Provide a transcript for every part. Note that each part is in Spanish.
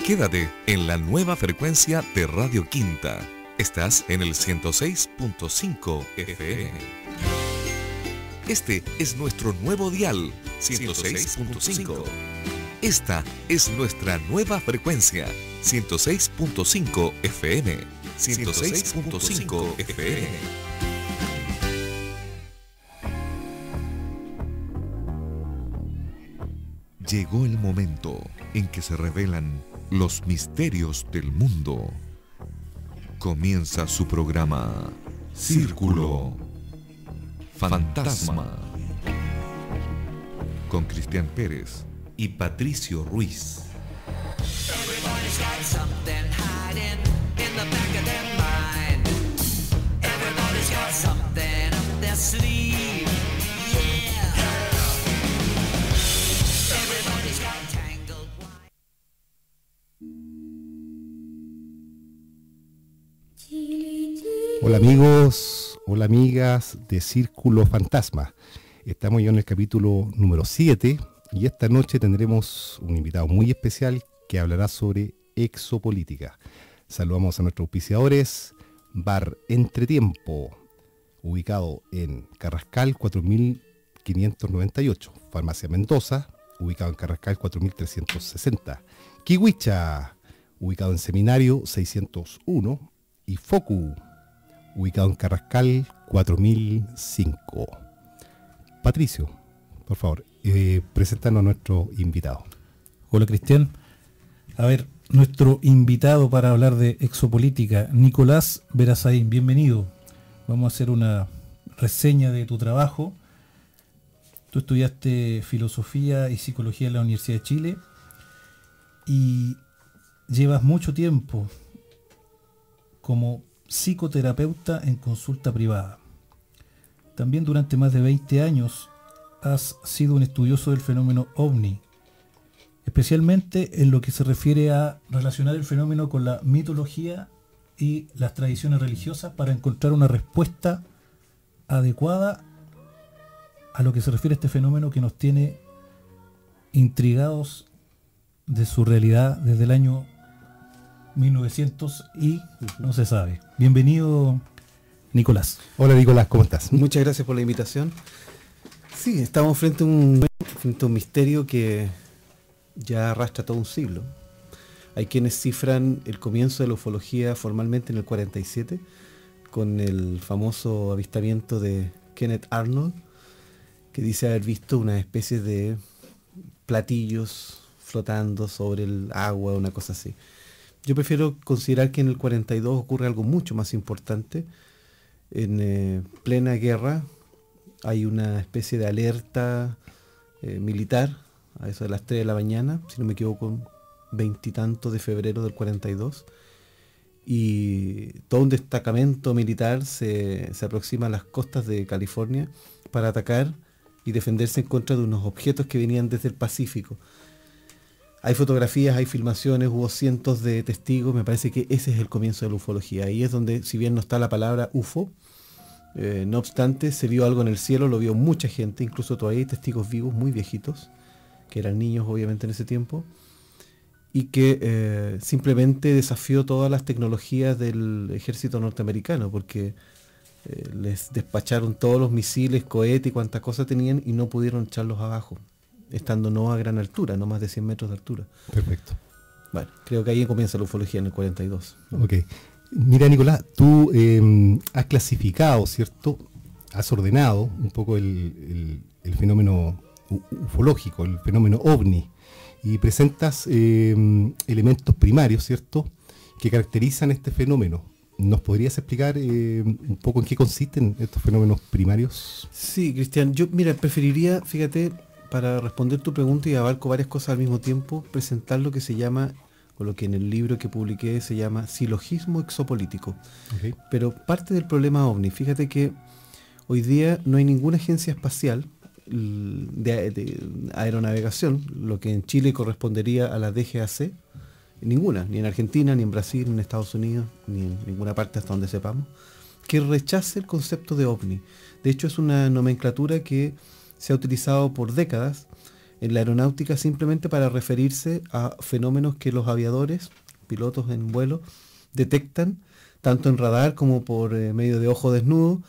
Quédate en la nueva frecuencia de Radio Quinta. Estás en el 106.5 FM. Este es nuestro nuevo dial, 106.5. Esta es nuestra nueva frecuencia, 106.5 FM. 106.5 FM. Llegó el momento en que se revelan los misterios del mundo. Comienza su programa Círculo Fantasma con Cristian Pérez y Patricio Ruiz. Hola amigos, hola amigas de Círculo Fantasma. Estamos ya en el capítulo número 7 y esta noche tendremos un invitado muy especial que hablará sobre exopolítica. Saludamos a nuestros auspiciadores, Bar Entretiempo, ubicado en Carrascal 4598, Farmacia Mendoza, ubicado en Carrascal 4360, Kiwicha, ubicado en Seminario 601 y Focu, ubicado en Carrascal 4005. Patricio, por favor, preséntanos a nuestro invitado. Hola Cristian. A ver, nuestro invitado para hablar de exopolítica, Nicolás Verazaín, bienvenido. Vamos a hacer una reseña de tu trabajo. Tú estudiaste filosofía y psicología en la Universidad de Chile y llevas mucho tiempo como psicoterapeuta en consulta privada. También durante más de 20 años has sido un estudioso del fenómeno OVNI, especialmente en lo que se refiere a relacionar el fenómeno con la mitología y las tradiciones religiosas para encontrar una respuesta adecuada a lo que se refiere a este fenómeno que nos tiene intrigados de su realidad desde el año 1900 y no se sabe. Bienvenido, Nicolás. Hola Nicolás, ¿cómo estás? Muchas gracias por la invitación. Sí, estamos frente a un misterio que ya arrastra todo un siglo. Hay quienes cifran el comienzo de la ufología formalmente en el 47, con el famoso avistamiento de Kenneth Arnold, que dice haber visto una especie de platillos flotando sobre el agua, una cosa así. Yo prefiero considerar que en el 42 ocurre algo mucho más importante. En plena guerra hay una especie de alerta militar a eso de las 3 de la mañana, si no me equivoco, 20 y tanto de febrero del 42. Y todo un destacamento militar se aproxima a las costas de California para atacar y defenderse en contra de unos objetos que venían desde el Pacífico. Hay fotografías, hay filmaciones, hubo cientos de testigos. Me parece que ese es el comienzo de la ufología. Ahí es donde, si bien no está la palabra UFO, no obstante, se vio algo en el cielo, lo vio mucha gente, incluso todavía hay testigos vivos muy viejitos, que eran niños obviamente en ese tiempo, y que simplemente desafió todas las tecnologías del ejército norteamericano, porque les despacharon todos los misiles, cohetes y cuantas cosas tenían y no pudieron echarlos abajo, estando no a gran altura, no más de 100 metros de altura. Perfecto. Bueno, creo que ahí comienza la ufología en el 42. Ok. Mira, Nicolás, tú has clasificado, ¿cierto? Has ordenado un poco el fenómeno ufológico, el fenómeno OVNI, y presentas elementos primarios, ¿cierto?, que caracterizan este fenómeno. ¿Nos podrías explicar un poco en qué consisten estos fenómenos primarios? Sí, Cristian, yo preferiría, fíjate, para responder tu pregunta y abarco varias cosas al mismo tiempo, presentar lo que se llama, o lo que en el libro que publiqué se llama silogismo exopolítico. Okay. Pero parte del problema OVNI, fíjate que hoy día no hay ninguna agencia espacial de aeronavegación, lo que en Chile correspondería a la DGAC, ninguna, ni en Argentina, ni en Brasil, ni en Estados Unidos, ni en ninguna parte hasta donde sepamos, que rechace el concepto de OVNI. De hecho, es una nomenclatura que se ha utilizado por décadas en la aeronáutica simplemente para referirse a fenómenos que los aviadores, pilotos en vuelo, detectan tanto en radar como por medio de ojo desnudo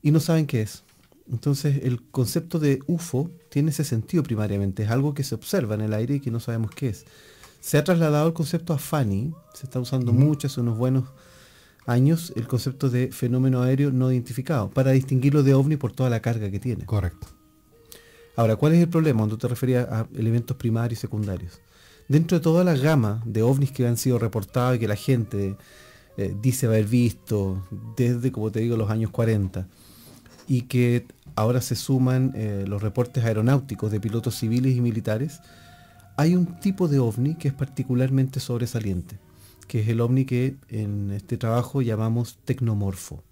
y no saben qué es. Entonces el concepto de UFO tiene ese sentido primariamente, es algo que se observa en el aire y que no sabemos qué es. Se ha trasladado el concepto a FANI, se está usando mucho hace unos buenos años el concepto de fenómeno aéreo no identificado, para distinguirlo de OVNI por toda la carga que tiene. Correcto. Ahora, ¿cuál es el problema cuando te referías a elementos primarios y secundarios? Dentro de toda la gama de OVNIs que han sido reportados y que la gente dice haber visto desde, como te digo, los años 40, y que ahora se suman los reportes aeronáuticos de pilotos civiles y militares, hay un tipo de OVNI que es particularmente sobresaliente, que es el OVNI que en este trabajo llamamos tecnomorfo.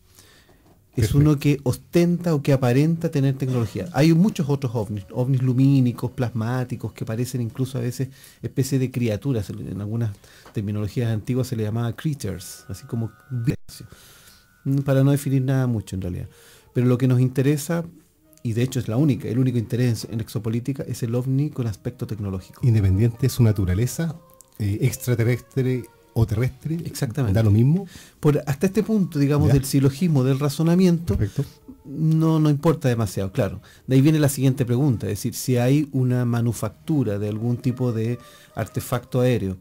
Es Perfecto. uno que ostenta o que aparenta tener tecnología. Hay muchos otros ovnis, ovnis lumínicos, plasmáticos, que parecen incluso a veces especies de criaturas. En algunas terminologías antiguas se le llamaba creatures, así como para no definir nada mucho en realidad. Pero lo que nos interesa, y de hecho es el único interés en exopolítica, es el ovni con aspecto tecnológico. Independiente de su naturaleza, extraterrestre o terrestre, Exactamente. da lo mismo. Hasta este punto, digamos, Ya. del silogismo, del razonamiento, Perfecto. no importa demasiado, claro. De ahí viene la siguiente pregunta, es decir, si hay una manufactura de algún tipo de artefacto aéreo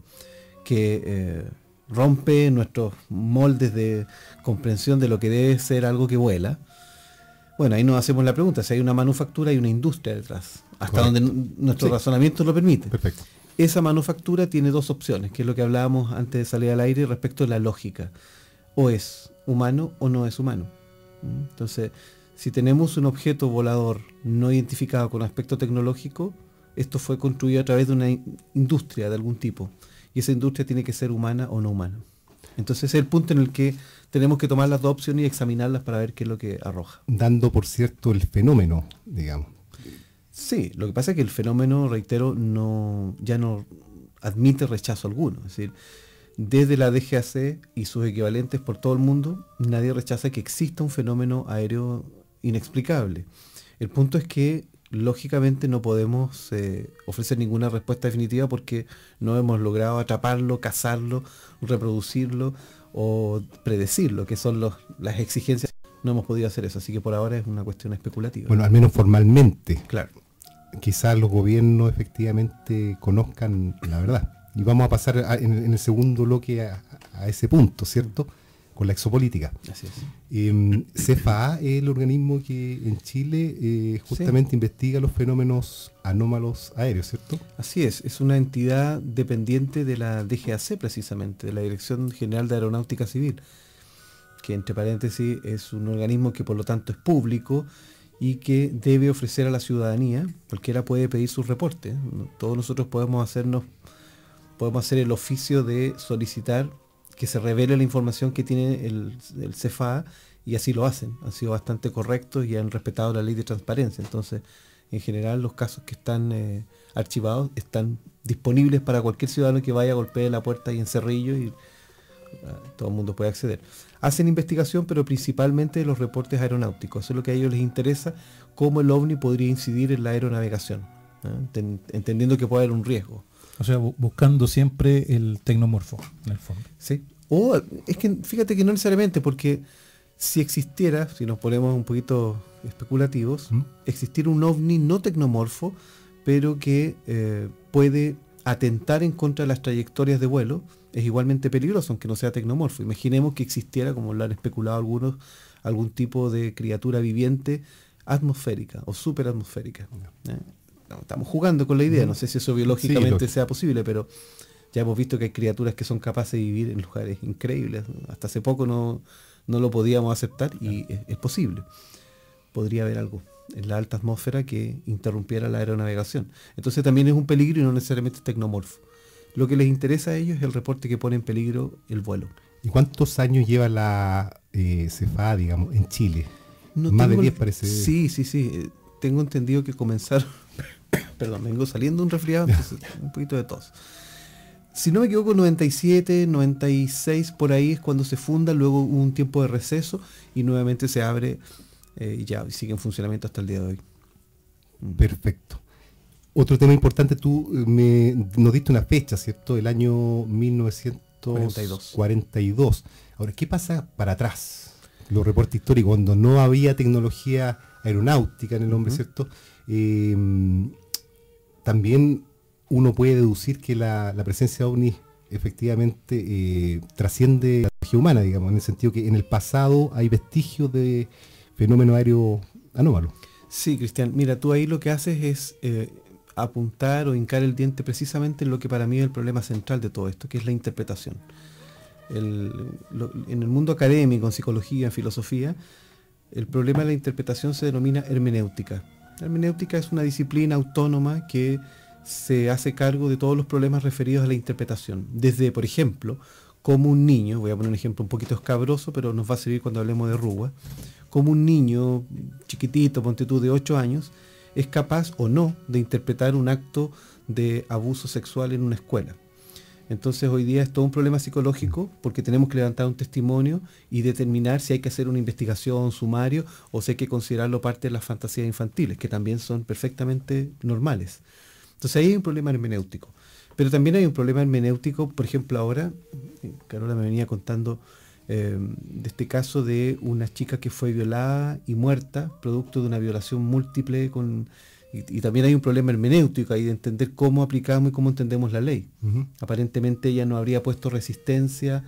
que rompe nuestros moldes de comprensión de lo que debe ser algo que vuela, bueno, ahí nos hacemos la pregunta, si hay una manufactura, hay una industria detrás, hasta Correcto. donde nuestro Sí. razonamiento lo permite. Perfecto. Esa manufactura tiene dos opciones, que es lo que hablábamos antes de salir al aire respecto de la lógica. O es humano o no es humano. Entonces, si tenemos un objeto volador no identificado con aspecto tecnológico, esto fue construido a través de una industria de algún tipo. Y esa industria tiene que ser humana o no humana. Entonces ese es el punto en el que tenemos que tomar las dos opciones y examinarlas para ver qué es lo que arroja. Dando por cierto el fenómeno, digamos. Sí, lo que pasa es que el fenómeno, reitero, ya no admite rechazo alguno. Es decir, desde la DGAC y sus equivalentes por todo el mundo, nadie rechaza que exista un fenómeno aéreo inexplicable. El punto es que, lógicamente, no podemos ofrecer ninguna respuesta definitiva porque no hemos logrado atraparlo, cazarlo, reproducirlo o predecirlo, que son las exigencias. No hemos podido hacer eso, así que por ahora es una cuestión especulativa. Bueno, al menos formalmente. Claro. Quizás los gobiernos efectivamente conozcan la verdad. Y vamos a pasar en el segundo bloque a ese punto, ¿cierto? Con la exopolítica. Así es. CFA es el organismo que en Chile justamente investiga los fenómenos anómalos aéreos, ¿cierto? Así es una entidad dependiente de la DGAC precisamente, de la Dirección General de Aeronáutica Civil, que entre paréntesis es un organismo que por lo tanto es público y que debe ofrecer a la ciudadanía, cualquiera puede pedir sus reportes. Todos nosotros podemos hacer el oficio de solicitar que se revele la información que tiene el CFA y así lo hacen. Han sido bastante correctos y han respetado la ley de transparencia. Entonces, en general, los casos que están archivados están disponibles para cualquier ciudadano que vaya, golpee la puerta y en Cerrillo y todo el mundo puede acceder. Hacen investigación, pero principalmente los reportes aeronáuticos. Eso es lo que a ellos les interesa, cómo el OVNI podría incidir en la aeronavegación, entendiendo que puede haber un riesgo. O sea, buscando siempre el tecnomorfo, en el fondo. Sí. O es que fíjate que no necesariamente, porque si existiera, si nos ponemos un poquito especulativos, existiera un ovni no tecnomorfo, pero que puede atentar en contra de las trayectorias de vuelo, es igualmente peligroso, aunque no sea tecnomorfo. Imaginemos que existiera, como lo han especulado algunos, algún tipo de criatura viviente atmosférica o superatmosférica. Estamos jugando con la idea, no sé si eso biológicamente sea posible, pero ya hemos visto que hay criaturas que son capaces de vivir en lugares increíbles. Hasta hace poco no lo podíamos aceptar y es posible. Podría haber algo en la alta atmósfera que interrumpiera la aeronavegación. Entonces también es un peligro y no necesariamente es tecnomorfo. Lo que les interesa a ellos es el reporte que pone en peligro el vuelo. ¿Y cuántos años lleva la CFA, digamos, en Chile? Más de 10 parece. Sí. Tengo entendido que comenzaron... Perdón, vengo saliendo un resfriado, entonces un poquito de tos. Si no me equivoco, 97, 96, por ahí es cuando se funda, luego hubo un tiempo de receso y nuevamente se abre y ya sigue en funcionamiento hasta el día de hoy. Perfecto. Otro tema importante, tú nos diste una fecha, ¿cierto? El año 1942. Ahora, ¿qué pasa para atrás? Los reportes históricos, cuando no había tecnología aeronáutica en el hombre, ¿cierto? También uno puede deducir que la presencia de ovnis efectivamente trasciende la tecnología humana, digamos, en el sentido que en el pasado hay vestigios de fenómenos aéreos anómalos. Sí, Cristian, mira, tú ahí lo que haces es apuntar o hincar el diente precisamente en lo que para mí es el problema central de todo esto, que es la interpretación. En el mundo académico, en psicología, en filosofía, el problema de la interpretación se denomina hermenéutica. La hermenéutica es una disciplina autónoma que se hace cargo de todos los problemas referidos a la interpretación. Desde, por ejemplo, cómo un niño, voy a poner un ejemplo un poquito escabroso, pero nos va a servir cuando hablemos de Rugua, cómo un niño chiquitito, ponte tú, de 8 años, es capaz o no de interpretar un acto de abuso sexual en una escuela. Entonces hoy día es todo un problema psicológico porque tenemos que levantar un testimonio y determinar si hay que hacer una investigación, sumario, o si hay que considerarlo parte de las fantasías infantiles, que también son perfectamente normales. Entonces ahí hay un problema hermenéutico. Pero también hay un problema hermenéutico, por ejemplo ahora, Carola me venía contando de este caso de una chica que fue violada y muerta, producto de una violación múltiple y también hay un problema hermenéutico ahí de entender cómo aplicamos y cómo entendemos la ley. Aparentemente ella no habría puesto resistencia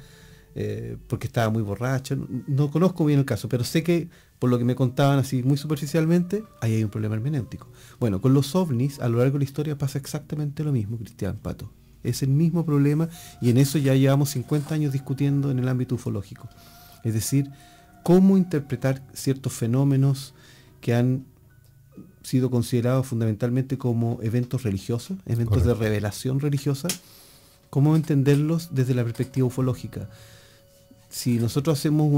porque estaba muy borracha. No conozco bien el caso, pero sé que por lo que me contaban así muy superficialmente, ahí hay un problema hermenéutico. Bueno, con los ovnis a lo largo de la historia pasa exactamente lo mismo, Cristian, Pato. Es el mismo problema y en eso ya llevamos 50 años discutiendo en el ámbito ufológico. Es decir, cómo interpretar ciertos fenómenos que han sido considerados fundamentalmente como eventos religiosos, eventos Correcto. De revelación religiosa, cómo entenderlos desde la perspectiva ufológica. Si nosotros hacemos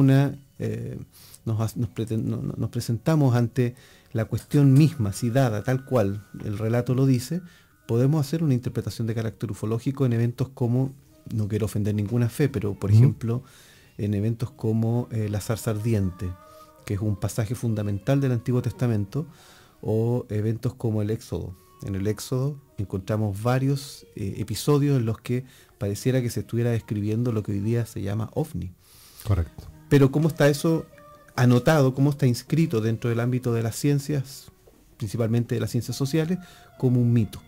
nos presentamos ante la cuestión misma, si dada tal cual el relato lo dice, podemos hacer una interpretación de carácter ufológico en eventos como, no quiero ofender ninguna fe, pero por ejemplo, en eventos como la zarza ardiente, que es un pasaje fundamental del Antiguo Testamento, o eventos como el Éxodo. En el Éxodo encontramos varios episodios en los que pareciera que se estuviera describiendo lo que hoy día se llama ovni. Correcto. Pero ¿cómo está eso anotado, cómo está inscrito dentro del ámbito de las ciencias, principalmente de las ciencias sociales, como un mito?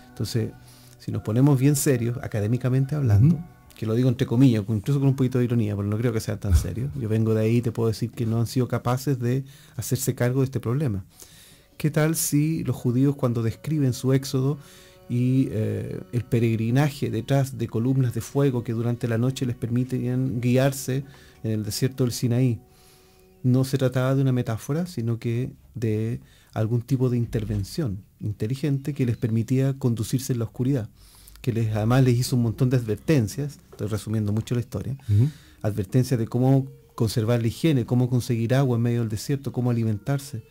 Entonces, si nos ponemos bien serios, académicamente hablando, que lo digo entre comillas, incluso con un poquito de ironía, porque no creo que sea tan serio, yo vengo de ahí y te puedo decir que no han sido capaces de hacerse cargo de este problema. ¿Qué tal si los judíos, cuando describen su éxodo y el peregrinaje detrás de columnas de fuego que durante la noche les permitían guiarse en el desierto del Sinaí, no se trataba de una metáfora, sino que de algún tipo de intervención inteligente que les permitía conducirse en la oscuridad, que además les hizo un montón de advertencias, estoy resumiendo mucho la historia, advertencias de cómo conservar la higiene, cómo conseguir agua en medio del desierto, cómo alimentarse.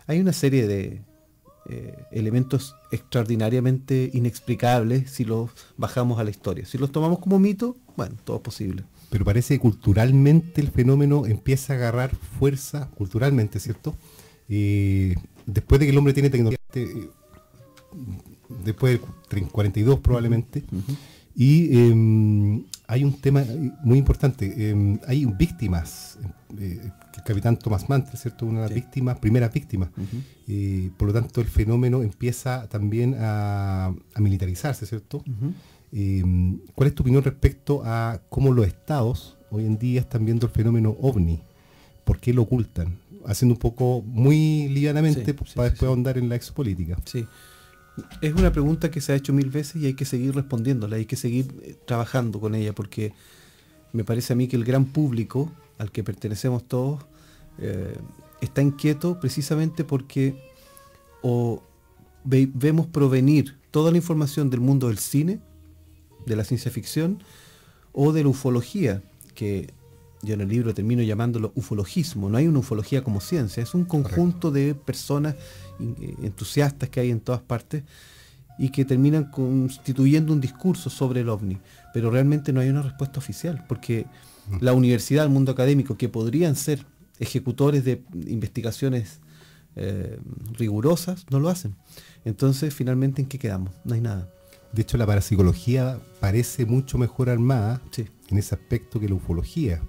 Hay una serie de elementos extraordinariamente inexplicables si los bajamos a la historia. Si los tomamos como mito, bueno, todo es posible. Pero parece que culturalmente el fenómeno empieza a agarrar fuerza, culturalmente, ¿cierto? Después de que el hombre tiene tecnología, después del 42 probablemente, y hay un tema muy importante, hay víctimas, el capitán Thomas Mantle, ¿cierto? Una de las víctimas, primeras víctimas, por lo tanto el fenómeno empieza también a militarizarse, ¿cierto? ¿Cuál es tu opinión respecto a cómo los estados hoy en día están viendo el fenómeno ovni? ¿Por qué lo ocultan? Haciendo un poco muy livianamente para después ahondar en la exopolítica. Sí, es una pregunta que se ha hecho 1000 veces y hay que seguir respondiéndola, hay que seguir trabajando con ella, porque me parece a mí que el gran público al que pertenecemos todos está inquieto precisamente porque vemos provenir toda la información del mundo del cine, de la ciencia ficción o de la ufología, que yo en el libro termino llamándolo ufologismo. No hay una ufología como ciencia, es un conjunto de personas entusiastas que hay en todas partes y que terminan constituyendo un discurso sobre el ovni, pero realmente no hay una respuesta oficial, porque la universidad, el mundo académico, que podrían ser ejecutores de investigaciones rigurosas, no lo hacen. Entonces, finalmente, ¿en qué quedamos? No hay nada. De hecho, la parapsicología parece mucho mejor armada Sí. en ese aspecto que la ufología.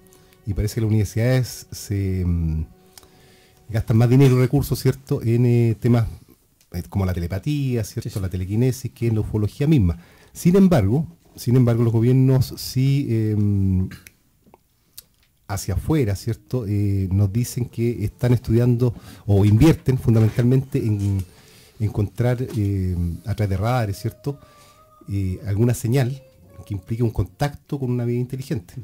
Y parece que las universidades se gastan más dinero y recursos, ¿cierto?, en temas como la telepatía, ¿cierto?, Sí, sí. la telequinesis, que en la ufología misma. Sin embargo, los gobiernos sí hacia afuera, ¿cierto?, nos dicen que están estudiando o invierten fundamentalmente en encontrar a través de radares, ¿cierto?, alguna señal que implique un contacto con una vida inteligente.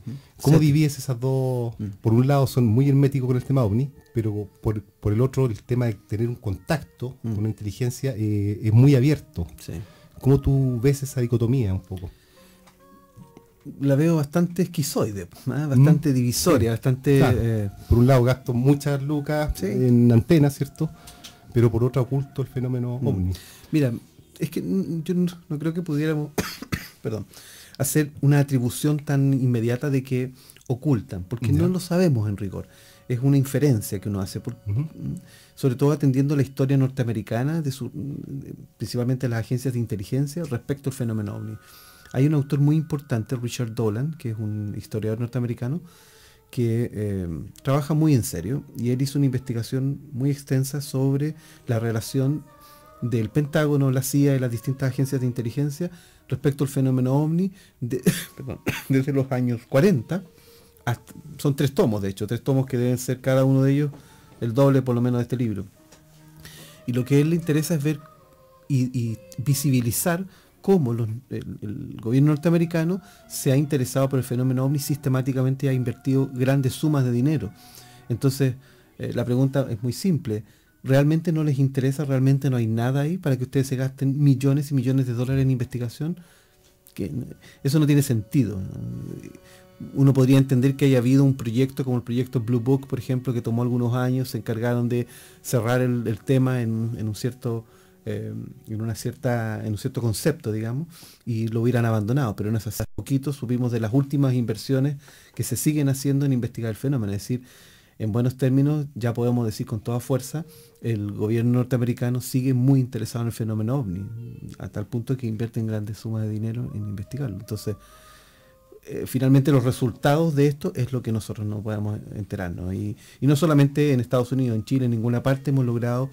¿Cómo Sí. divides esas dos? Por un lado son muy herméticos con el tema OVNI, pero por el otro el tema de tener un contacto con una inteligencia es muy abierto. Sí. ¿Cómo tú ves esa dicotomía un poco? La veo bastante esquizoide, bastante divisoria, Sí, bastante... claro. Por un lado gasto muchas lucas Sí. en antenas, ¿cierto? Pero por otro oculto el fenómeno OVNI. Mira, es que yo no creo que pudiéramos perdón, hacer una atribución tan inmediata de que ocultan, porque Ya. no lo sabemos en rigor. Es una inferencia que uno hace, sobre todo atendiendo la historia norteamericana, principalmente las agencias de inteligencia respecto al fenómeno OVNI. Hay un autor muy importante, Richard Dolan, que es un historiador norteamericano, que trabaja muy en serio, y él hizo una investigación muy extensa sobre la relación del Pentágono, la CIA y las distintas agencias de inteligencia respecto al fenómeno OVNI desde los años 40. Son 3 tomos, de hecho, 3 tomos que deben ser cada uno de ellos el doble por lo menos de este libro. Y lo que a él le interesa es ver y visibilizar cómo el gobierno norteamericano se ha interesado por el fenómeno OVNI, sistemáticamente ha invertido grandes sumas de dinero. Entonces, la pregunta es muy simple. ¿Realmente no les interesa? ¿Realmente no hay nada ahí para que ustedes se gasten millones y millones de dólares en investigación? Que eso no tiene sentido. Uno podría entender que haya habido un proyecto como el proyecto Blue Book, por ejemplo, que tomó algunos años, se encargaron de cerrar el tema en un cierto concepto, digamos, y lo hubieran abandonado, pero no es hace poquito supimos de las últimas inversiones que se siguen haciendo en investigar el fenómeno. Es decir, en buenos términos, ya podemos decir con toda fuerza, el gobierno norteamericano sigue muy interesado en el fenómeno OVNI, a tal punto que invierten grandes sumas de dinero en investigarlo. Entonces, finalmente los resultados de esto es lo que nosotros no podemos enterarnos. Y no solamente en Estados Unidos, en Chile, en ninguna parte hemos logrado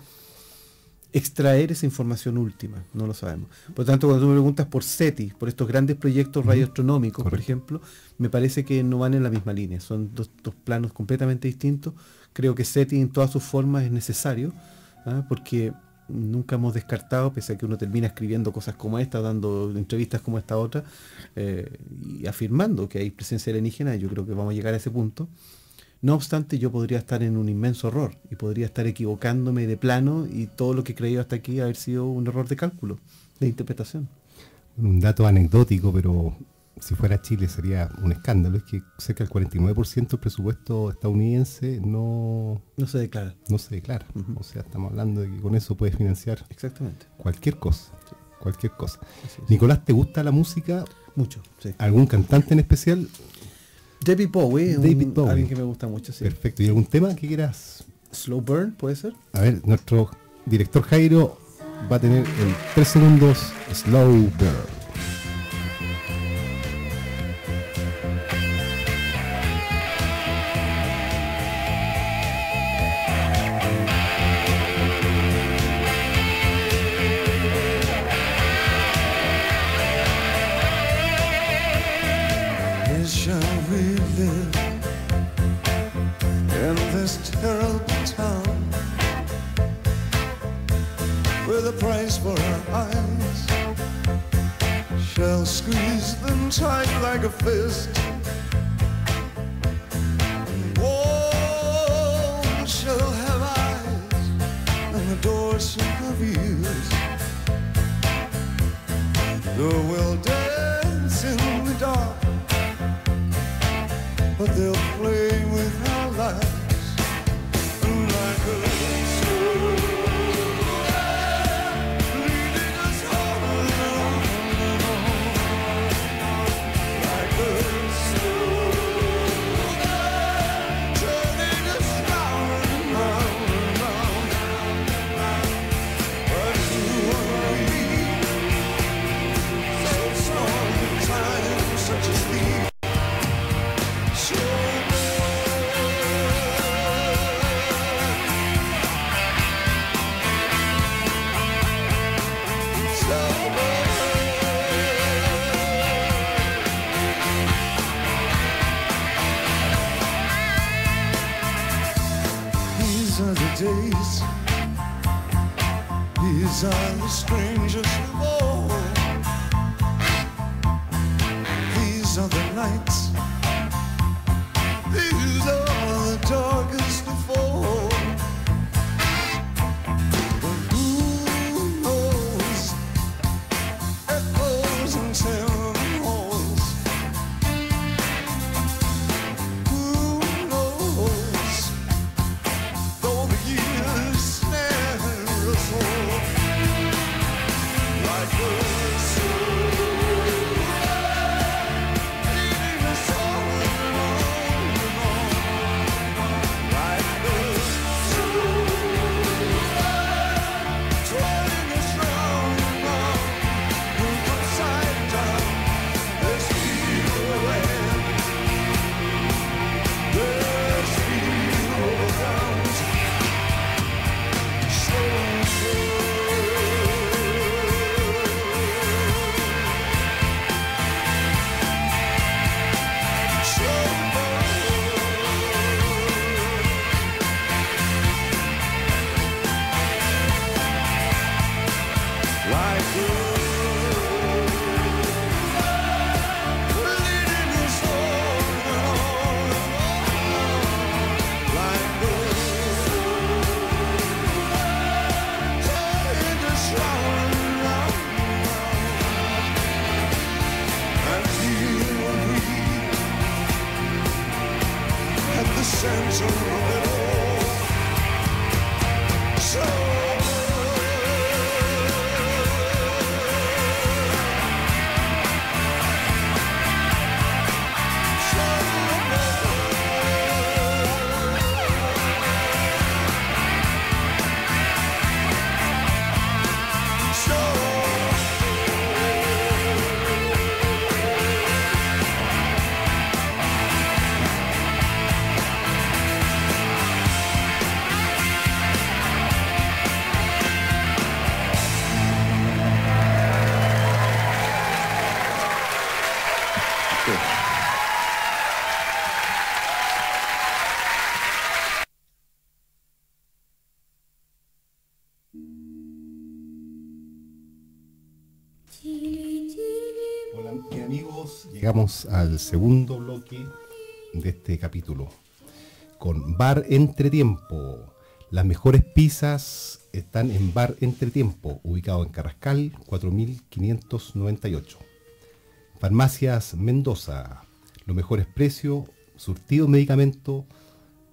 extraer esa información última, no lo sabemos. Por lo tanto, cuando tú me preguntas por SETI, por estos grandes proyectos radioastronómicos, por ejemplo, me parece que no van en la misma línea, son dos planos completamente distintos. Creo que SETI en todas sus formas es necesario, porque nunca hemos descartado, pese a que uno termina escribiendo cosas como esta, dando entrevistas como esta otra, y afirmando que hay presencia alienígena. Yo creo que vamos a llegar a ese punto. No obstante, yo podría estar en un inmenso error y podría estar equivocándome de plano, y todo lo que he creído hasta aquí haber sido un error de cálculo, de interpretación. Un dato anecdótico, pero si fuera Chile sería un escándalo, es que cerca del 49% del presupuesto estadounidense no se declara. No se declara. O sea, estamos hablando de que con eso puedes financiar Exactamente. cualquier cosa. Sí. Cualquier cosa. Así es. Nicolás, ¿te gusta la música? Mucho, sí. ¿Algún cantante en especial? David Bowie, Bowie. Alguien que me gusta mucho, sí. Perfecto. ¿Y algún tema que quieras? Slow Burn, ¿puede ser? A ver, nuestro director Jairo va a tener en 3 segundos Slow Burn. Shall we live in this terrible town where the price for our eyes shall squeeze them tight like a fist? Walls shall have eyes and the doors shall have ears. Though we'll dance in the dark, but they'll play with our lives like a storm, leading us on and on and on. Like a storm, turning us round and round and round. These are the strangest of all. These are the nights. These are the darkest of all. But who knows? Echoes and sound halls. Who knows? Though the years snare us all, like a soul leading us all along and on, like a soul twirling us round and round, moved upside down. There's fear around, there's fear around. Center of it all. So Hola, mis amigos, llegamos al segundo bloque de este capítulo con Bar Entretiempo. Las mejores pizzas están en Bar Entretiempo, ubicado en Carrascal 4598. Farmacias Mendoza, los mejores precios, surtido de medicamento,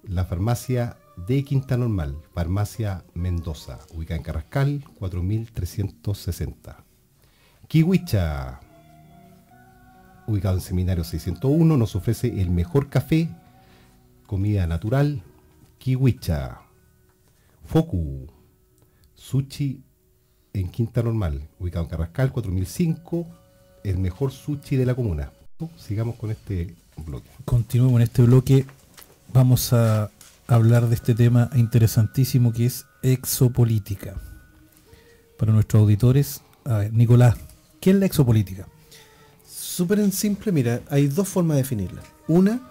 la farmacia de Quinta Normal, Farmacia Mendoza, ubicada en Carrascal 4360. Kiwicha, ubicado en Seminario 601, nos ofrece el mejor café, comida natural. Kiwicha. Foku, sushi en Quinta Normal, ubicado en Carrascal 4005, el mejor sushi de la comuna. Sigamos con este bloque. Continuemos en este bloque. Vamos a hablar de este tema interesantísimo que es exopolítica. Para nuestros auditores, a ver, Nicolás, ¿qué es la exopolítica? Súper en simple, mira, hay dos formas de definirla. Una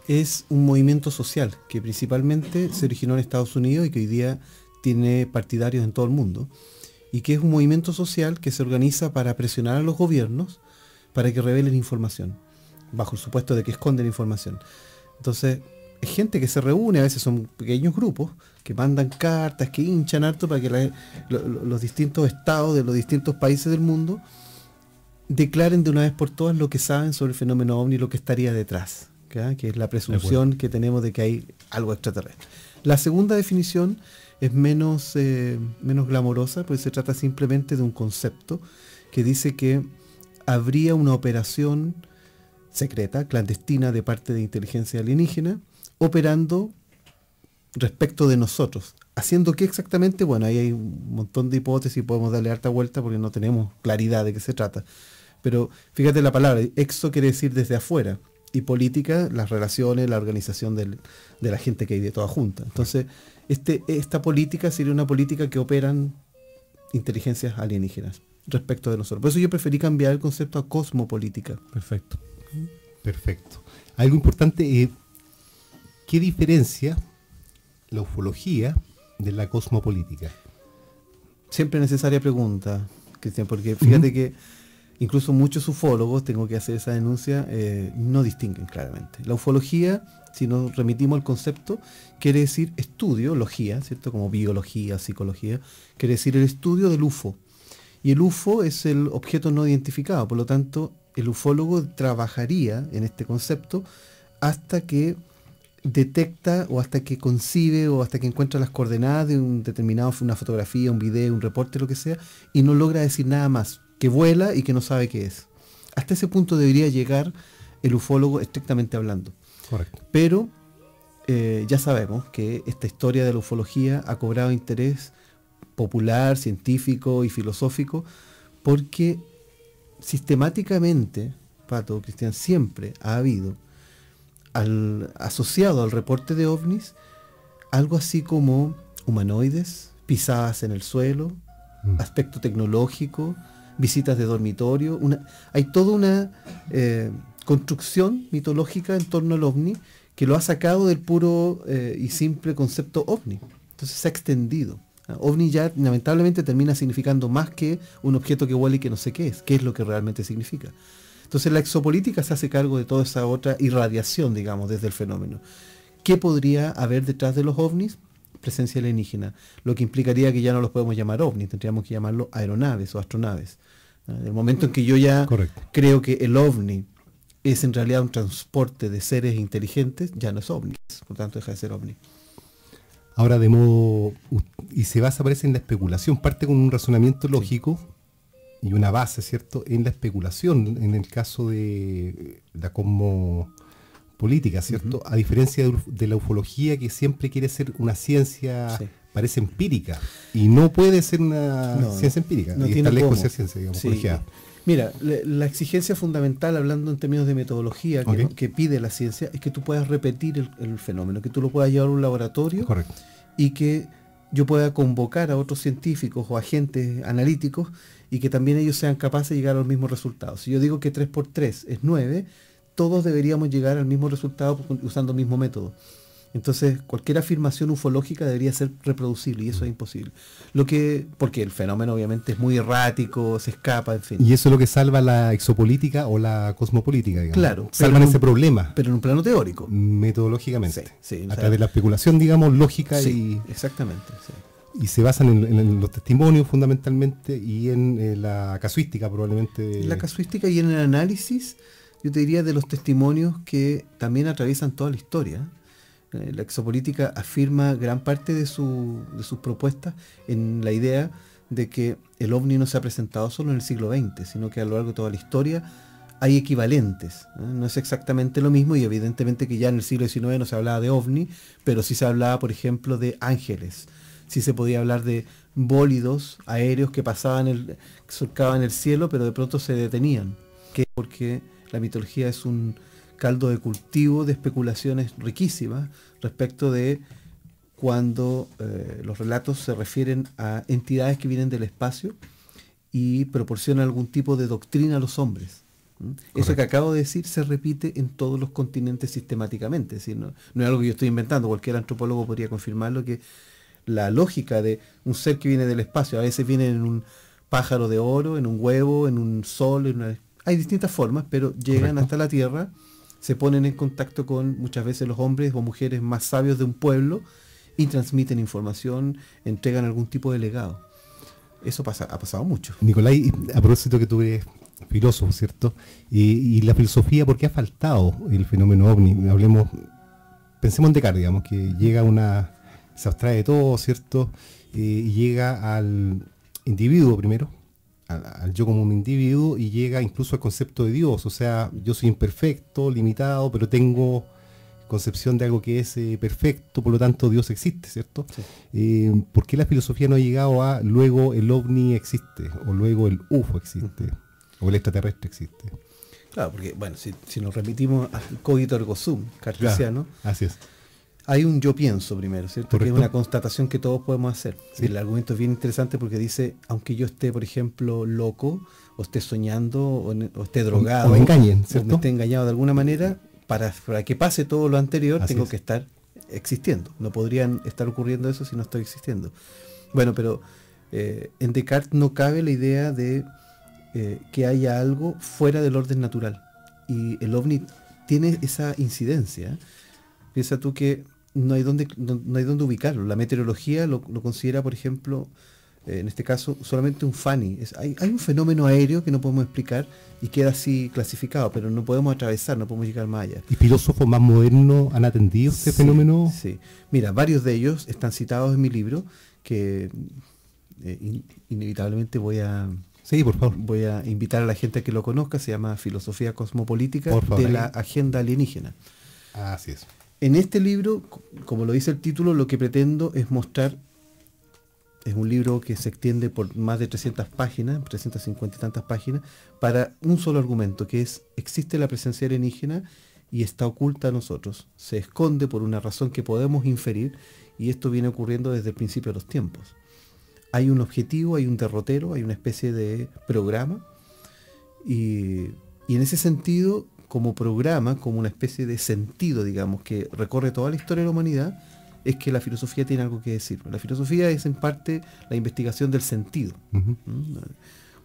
es un movimiento social que principalmente se originó en Estados Unidos y que hoy día tiene partidarios en todo el mundo, y que es un movimiento social que se organiza para presionar a los gobiernos para que revelen información, bajo el supuesto de que esconden información. Entonces, es gente que se reúne, a veces son pequeños grupos, que mandan cartas, que hinchan harto para que los distintos estados de los distintos países del mundo declaren de una vez por todas lo que saben sobre el fenómeno OVNI y lo que estaría detrás, ¿ya? Que es la presunción que tenemos de que hay algo extraterrestre. La segunda definición es menos glamorosa, pues se trata simplemente de un concepto que dice que habría una operación secreta, clandestina, de parte de inteligencia alienígena, operando respecto de nosotros. ¿Haciendo qué exactamente? Bueno, ahí hay un montón de hipótesis y podemos darle harta vuelta porque no tenemos claridad de qué se trata. Pero fíjate la palabra, exo quiere decir desde afuera, y política, las relaciones, la organización de la gente que hay de toda junta. Entonces, esta política sería una política que operan inteligencias alienígenas respecto de nosotros. Por eso yo preferí cambiar el concepto a cosmopolítica. Perfecto. Perfecto. Algo importante, ¿qué diferencia la ufología de la cosmopolítica? Siempre necesaria pregunta, Cristian, porque fíjate que incluso muchos ufólogos, tengo que hacer esa denuncia, no distinguen claramente. La ufología, si nos remitimos al concepto, quiere decir estudio, logía, ¿cierto? Como biología, psicología, quiere decir el estudio del UFO. Y el UFO es el objeto no identificado, por lo tanto, el ufólogo trabajaría en este concepto hasta que detecta o hasta que concibe o hasta que encuentra las coordenadas de un determinado, una fotografía, un video, un reporte, lo que sea, y no logra decir nada más, que vuela y que no sabe qué es. Hasta ese punto debería llegar el ufólogo estrictamente hablando. Correcto. Pero ya sabemos que esta historia de la ufología ha cobrado interés popular, científico y filosófico, porque sistemáticamente, Pato, Cristian, siempre ha habido asociado al reporte de ovnis algo así como humanoides, pisadas en el suelo, aspecto tecnológico, visitas de dormitorio. Hay toda una construcción mitológica en torno al ovni que lo ha sacado del puro y simple concepto ovni. Entonces se ha extendido. OVNI ya lamentablemente termina significando más que un objeto que vuela y que no sé qué es lo que realmente significa. Entonces la exopolítica se hace cargo de toda esa otra irradiación, digamos, desde el fenómeno. ¿Qué podría haber detrás de los ovnis? Presencia alienígena, lo que implicaría que ya no los podemos llamar ovnis, tendríamos que llamarlos aeronaves o astronaves. En el momento en que yo ya creo que el ovni es en realidad un transporte de seres inteligentes, ya no es ovni, por tanto deja de ser ovni. Ahora de modo, y se basa, parece, en la especulación, parte con un razonamiento lógico y una base, ¿cierto?, en la especulación, en el caso de la cosmopolítica, ¿cierto? A diferencia de la ufología, que siempre quiere ser una ciencia, parece empírica, y no puede ser una ciencia empírica, no y tiene está lejos de cómo. ser ciencia, digamos, colegiada. Mira, la exigencia fundamental, hablando en términos de metodología, que pide la ciencia, es que tú puedas repetir el fenómeno, que tú lo puedas llevar a un laboratorio y que yo pueda convocar a otros científicos o agentes analíticos y que también ellos sean capaces de llegar a los mismos resultados. Si yo digo que 3 por 3 es 9, todos deberíamos llegar al mismo resultado usando el mismo método. Entonces, cualquier afirmación ufológica debería ser reproducible y eso es imposible. Porque el fenómeno obviamente es muy errático, se escapa, en fin. Y eso es lo que salva la exopolítica o la cosmopolítica, digamos. Claro. Salvan ese problema. Pero en un plano teórico. Metodológicamente. Sí, a través de la especulación, digamos, lógica y... Exactamente, sí. Y se basan en los testimonios fundamentalmente y en la casuística probablemente. La casuística y en el análisis, yo te diría, de los testimonios que también atraviesan toda la historia. La exopolítica afirma gran parte de sus propuestas en la idea de que el ovni no se ha presentado solo en el siglo XX, sino que a lo largo de toda la historia hay equivalentes. No es exactamente lo mismo y evidentemente que ya en el siglo XIX no se hablaba de ovni, pero sí se hablaba, por ejemplo, de ángeles. Sí se podía hablar de bólidos aéreos que pasaban, que surcaban el cielo, pero de pronto se detenían. Porque la mitología es un caldo de cultivo de especulaciones riquísimas respecto de cuando los relatos se refieren a entidades que vienen del espacio y proporcionan algún tipo de doctrina a los hombres. Eso que acabo de decir se repite en todos los continentes sistemáticamente. Es decir, no es algo que yo estoy inventando, cualquier antropólogo podría confirmarlo, que la lógica de un ser que viene del espacio, a veces viene en un pájaro de oro, en un huevo, en un sol, hay distintas formas, pero llegan hasta la Tierra, se ponen en contacto con muchas veces los hombres o mujeres más sabios de un pueblo y transmiten información, entregan algún tipo de legado. Eso ha pasado mucho. Nicolai, a propósito que tú eres filósofo, ¿cierto? Y la filosofía, ¿por qué ha faltado el fenómeno ovni? Pensemos en Descartes, digamos, que se abstrae de todo, ¿cierto? Y llega al individuo primero, al yo como un individuo, y llega incluso al concepto de Dios. O sea, yo soy imperfecto, limitado, pero tengo concepción de algo que es perfecto, por lo tanto Dios existe, ¿cierto? Sí. ¿Por qué la filosofía no ha llegado a luego el ovni existe, o luego el UFO existe, o el extraterrestre existe? Claro, porque, bueno, si nos remitimos al cogito ergo sum cartesiano, claro, así es. Hay un yo pienso primero, ¿cierto? Correcto. Que es una constatación que todos podemos hacer. Sí. El argumento es bien interesante porque dice, aunque yo esté, por ejemplo, loco, o esté soñando, o esté drogado, o me engañen, ¿cierto? O me esté engañado de alguna manera, para que pase todo lo anterior, así tengo es. que estar existiendo. No podrían estar ocurriendo eso si no estoy existiendo. Bueno, pero En Descartes no cabe la idea de que haya algo fuera del orden natural. Y el ovni tiene esa incidencia. Piensa tú que no hay dónde ubicarlo. La meteorología lo considera, por ejemplo, en este caso, solamente un FANI. Hay un fenómeno aéreo que no podemos explicar y queda así clasificado, pero no podemos atravesar, no podemos llegar más allá. ¿Y filósofos más modernos han atendido este fenómeno? Sí. Mira, varios de ellos están citados en mi libro, que inevitablemente Sí, por favor. voy a invitar a la gente a que lo conozca. Se llama Filosofía Cosmopolítica Por favor. de la Agenda Alienígena. Así es. En este libro, como lo dice el título, lo que pretendo es mostrar, es un libro que se extiende por más de 300 páginas, 350 y tantas páginas, para un solo argumento, que es: existe la presencia alienígena y está oculta a nosotros. Se esconde por una razón que podemos inferir, y esto viene ocurriendo desde el principio de los tiempos. Hay un objetivo, hay un derrotero, hay una especie de programa, y en ese sentido, como programa, como una especie de sentido, digamos, que recorre toda la historia de la humanidad, es que la filosofía tiene algo que decir. La filosofía es en parte la investigación del sentido. Ujú.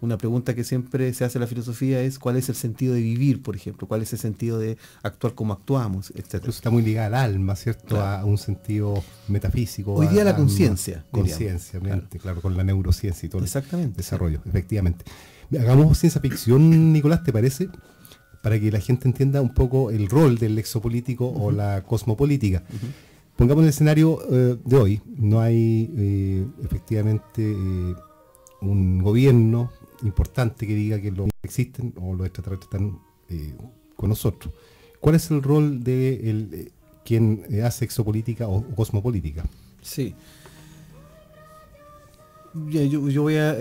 Una pregunta que siempre se hace en la filosofía es: ¿cuál es el sentido de vivir, por ejemplo? ¿Cuál es el sentido de actuar como actuamos, etcétera? Incluso está muy ligada al alma, ¿cierto? Claro. A un sentido metafísico. Hoy día a la alma, conciencia, Conciencia, diríamos. mente, claro, con la neurociencia y todo Exactamente. el desarrollo, efectivamente. Hagamos ciencia ficción, Nicolás, ¿te parece? Para que la gente entienda un poco el rol del exopolítico o la cosmopolítica. Pongamos el escenario de hoy. No hay efectivamente un gobierno importante que diga que los existen o los extraterrestres están con nosotros. ¿Cuál es el rol de quien hace exopolítica o cosmopolítica? Sí. Yo voy a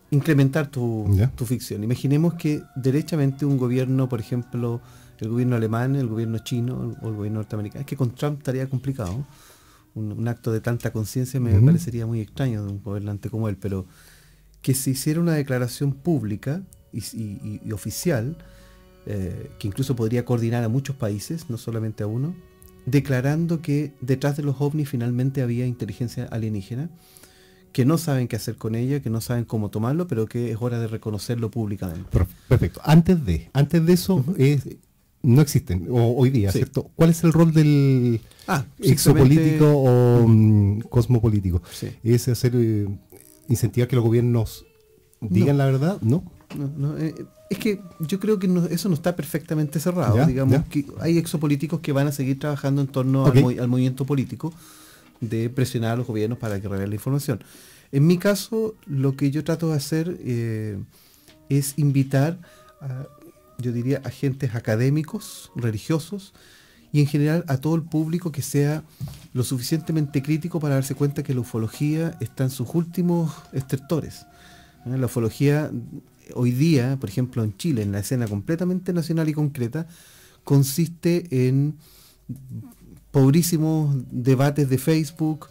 incrementar tu ficción. Imaginemos que derechamente un gobierno, por ejemplo, el gobierno alemán, el gobierno chino o el gobierno norteamericano. Es que con Trump estaría complicado. Un acto de tanta conciencia me parecería muy extraño de un gobernante como él, pero que se hiciera una declaración pública y oficial, que incluso podría coordinar a muchos países, no solamente a uno, declarando que detrás de los ovnis finalmente había inteligencia alienígena, que no saben qué hacer con ella, que no saben cómo tomarlo, pero que es hora de reconocerlo públicamente. Perfecto. Antes de eso, no existen, hoy día, Sí. ¿cierto? ¿Cuál es el rol del exopolítico o cosmopolítico? Sí. ¿Es hacer incentivar que los gobiernos digan la verdad? ¿No? Es que yo creo que eso no está perfectamente cerrado. Ya, Digamos ya. que hay exopolíticos que van a seguir trabajando en torno Ok. al movimiento político de presionar a los gobiernos para que revelen la información. En mi caso, lo que yo trato de hacer es invitar a, yo diría, agentes académicos, religiosos, y en general a todo el público que sea lo suficientemente crítico para darse cuenta que la ufología está en sus últimos estertores. La ufología hoy día, por ejemplo en Chile, en la escena completamente nacional y concreta, consiste en pobrísimos debates de Facebook,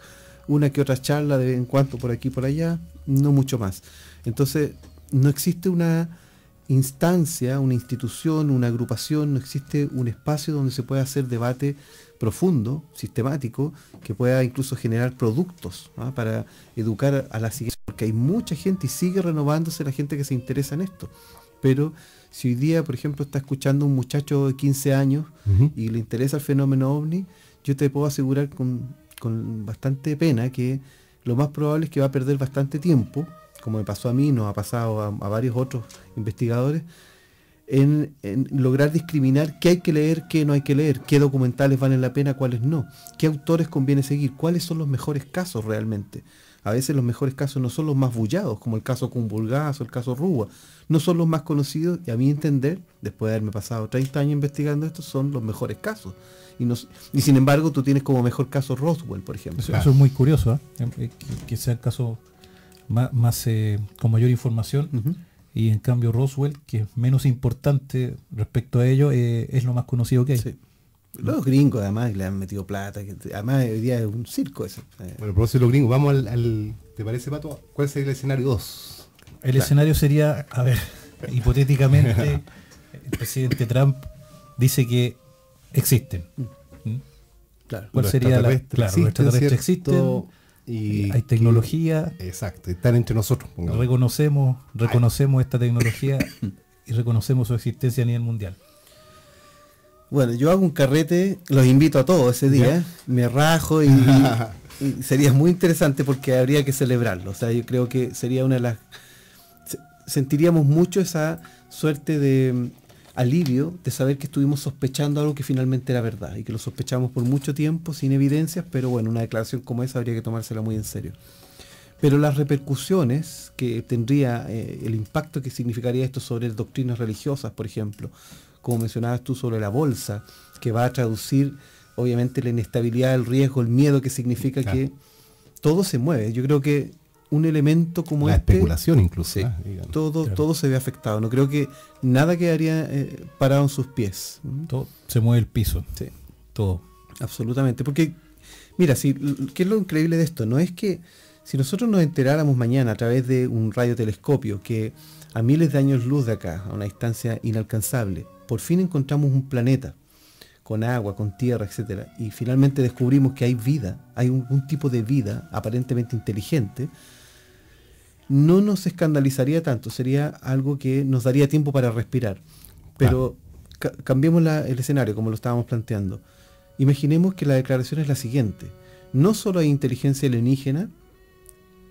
una que otra charla de vez en cuando por aquí y por allá, no mucho más. Entonces, no existe una instancia, una institución, una agrupación, no existe un espacio donde se pueda hacer debate profundo, sistemático, que pueda incluso generar productos, ¿no? Para educar a la siguiente, porque hay mucha gente y sigue renovándose la gente que se interesa en esto. Pero si hoy día, por ejemplo, está escuchando un muchacho de 15 años y le interesa el fenómeno ovni, yo te puedo asegurar con bastante pena que lo más probable es que va a perder bastante tiempo, como me pasó a mí, nos ha pasado a varios otros investigadores, en lograr discriminar qué hay que leer, qué no hay que leer, qué documentales valen la pena, cuáles no, qué autores conviene seguir, cuáles son los mejores casos realmente. A veces los mejores casos no son los más bullados, como el caso Cumbulgás o el caso Rúa, no son los más conocidos, y a mi entender, después de haberme pasado 30 años investigando esto, son los mejores casos. Y sin embargo, tú tienes como mejor caso Roswell, por ejemplo. Eso es muy curioso, que sea el caso más con mayor información. Y en cambio Roswell, que es menos importante respecto a ello, es lo más conocido que hay. Sí. Los gringos además le han metido plata, además hoy día es un circo eso. Bueno, por eso los gringos, vamos al ¿te parece, Pato? ¿Cuál sería el escenario 2? El escenario sería, a ver, hipotéticamente, el presidente Trump dice que existen. Claro. ¿Cuál Los sería extraterrestres los extraterrestres ¿cierto? existen? y hay tecnología. Exacto, están entre nosotros. Pongamos. Reconocemos esta tecnología y reconocemos su existencia a nivel mundial. Bueno, yo hago un carrete, los invito a todos ese día, me rajo y sería muy interesante porque habría que celebrarlo. O sea, yo creo que sería una de las... Sentiríamos mucho esa suerte de alivio de saber que estuvimos sospechando algo que finalmente era verdad y que lo sospechamos por mucho tiempo sin evidencias, pero bueno, una declaración como esa habría que tomársela muy en serio. Pero las repercusiones que tendría, el impacto que significaría esto sobre doctrinas religiosas, por ejemplo, como mencionabas tú sobre la bolsa, que va a traducir obviamente la inestabilidad, el riesgo, el miedo que significa que todo se mueve. Yo creo que un elemento como la este... especulación incluso. Sí, todo se ve afectado. No creo que nada quedaría parado en sus pies. Todo, se mueve el piso. Sí. Todo. Absolutamente. Porque, mira, ¿qué es lo increíble de esto? No es que si nosotros nos enteráramos mañana a través de un radiotelescopio que a miles de años luz de acá, a una distancia inalcanzable, por fin encontramos un planeta con agua, con tierra, etcétera, y finalmente descubrimos que hay vida, hay un tipo de vida aparentemente inteligente, no nos escandalizaría tanto, sería algo que nos daría tiempo para respirar. Pero cambiemos el escenario como lo estábamos planteando. Imaginemos que la declaración es la siguiente: no solo hay inteligencia alienígena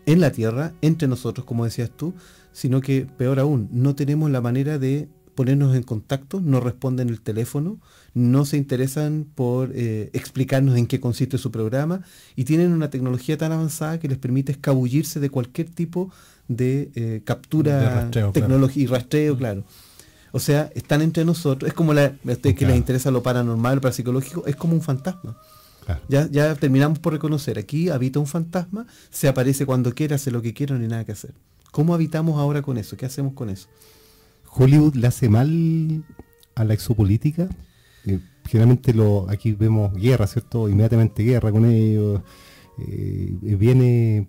en la Tierra, entre nosotros, como decías tú, sino que, peor aún, no tenemos la manera de ponernos en contacto, no responden el teléfono, no se interesan por explicarnos en qué consiste su programa y tienen una tecnología tan avanzada que les permite escabullirse de cualquier tipo de captura de rastreo, tecnología y rastreo, claro. O sea, están entre nosotros, es como a ustedes que les interesa lo paranormal, lo parapsicológico, es como un fantasma. Claro. Ya terminamos por reconocer, aquí habita un fantasma, se aparece cuando quiera, hace lo que quiera, no hay nada que hacer. ¿Cómo habitamos ahora con eso? ¿Qué hacemos con eso? ¿Hollywood le hace mal a la exopolítica? Generalmente aquí vemos guerra, ¿cierto? Inmediatamente guerra con ellos.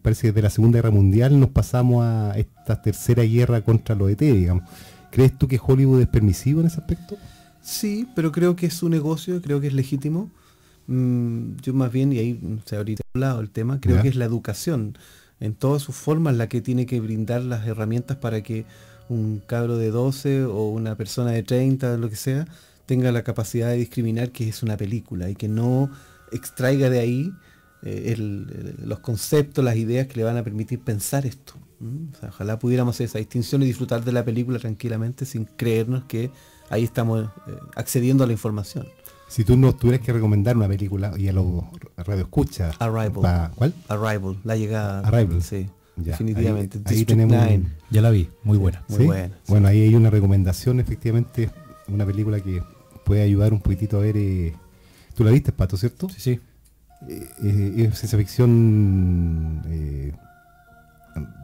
Parece que desde la Segunda Guerra Mundial nos pasamos a esta tercera guerra contra los ET, digamos. ¿Crees tú que Hollywood es permisivo en ese aspecto? Sí, pero creo que es su negocio, creo que es legítimo. Yo más bien, y ahí se ahorita he hablado el tema, creo que es la educación en todas sus formas la que tiene que brindar las herramientas para que un cabro de 12 o una persona de 30, lo que sea, tenga la capacidad de discriminar que es una película y que no extraiga de ahí los conceptos, las ideas que le van a permitir pensar esto. O sea, ojalá pudiéramos hacer esa distinción y disfrutar de la película tranquilamente sin creernos que ahí estamos accediendo a la información. Si tú nos tuvieras que recomendar una película y a los radioescuchas... Arrival. ¿Cuál? Arrival, la llegada. Arrival. Sí. Ya, Definitivamente. ahí tenemos 9. Ya la vi, muy buena. Muy buena. Bueno, ahí hay una recomendación, efectivamente, una película que puede ayudar un poquitito a ver... ¿Tú la viste, Pato, cierto? Sí. Es ciencia ficción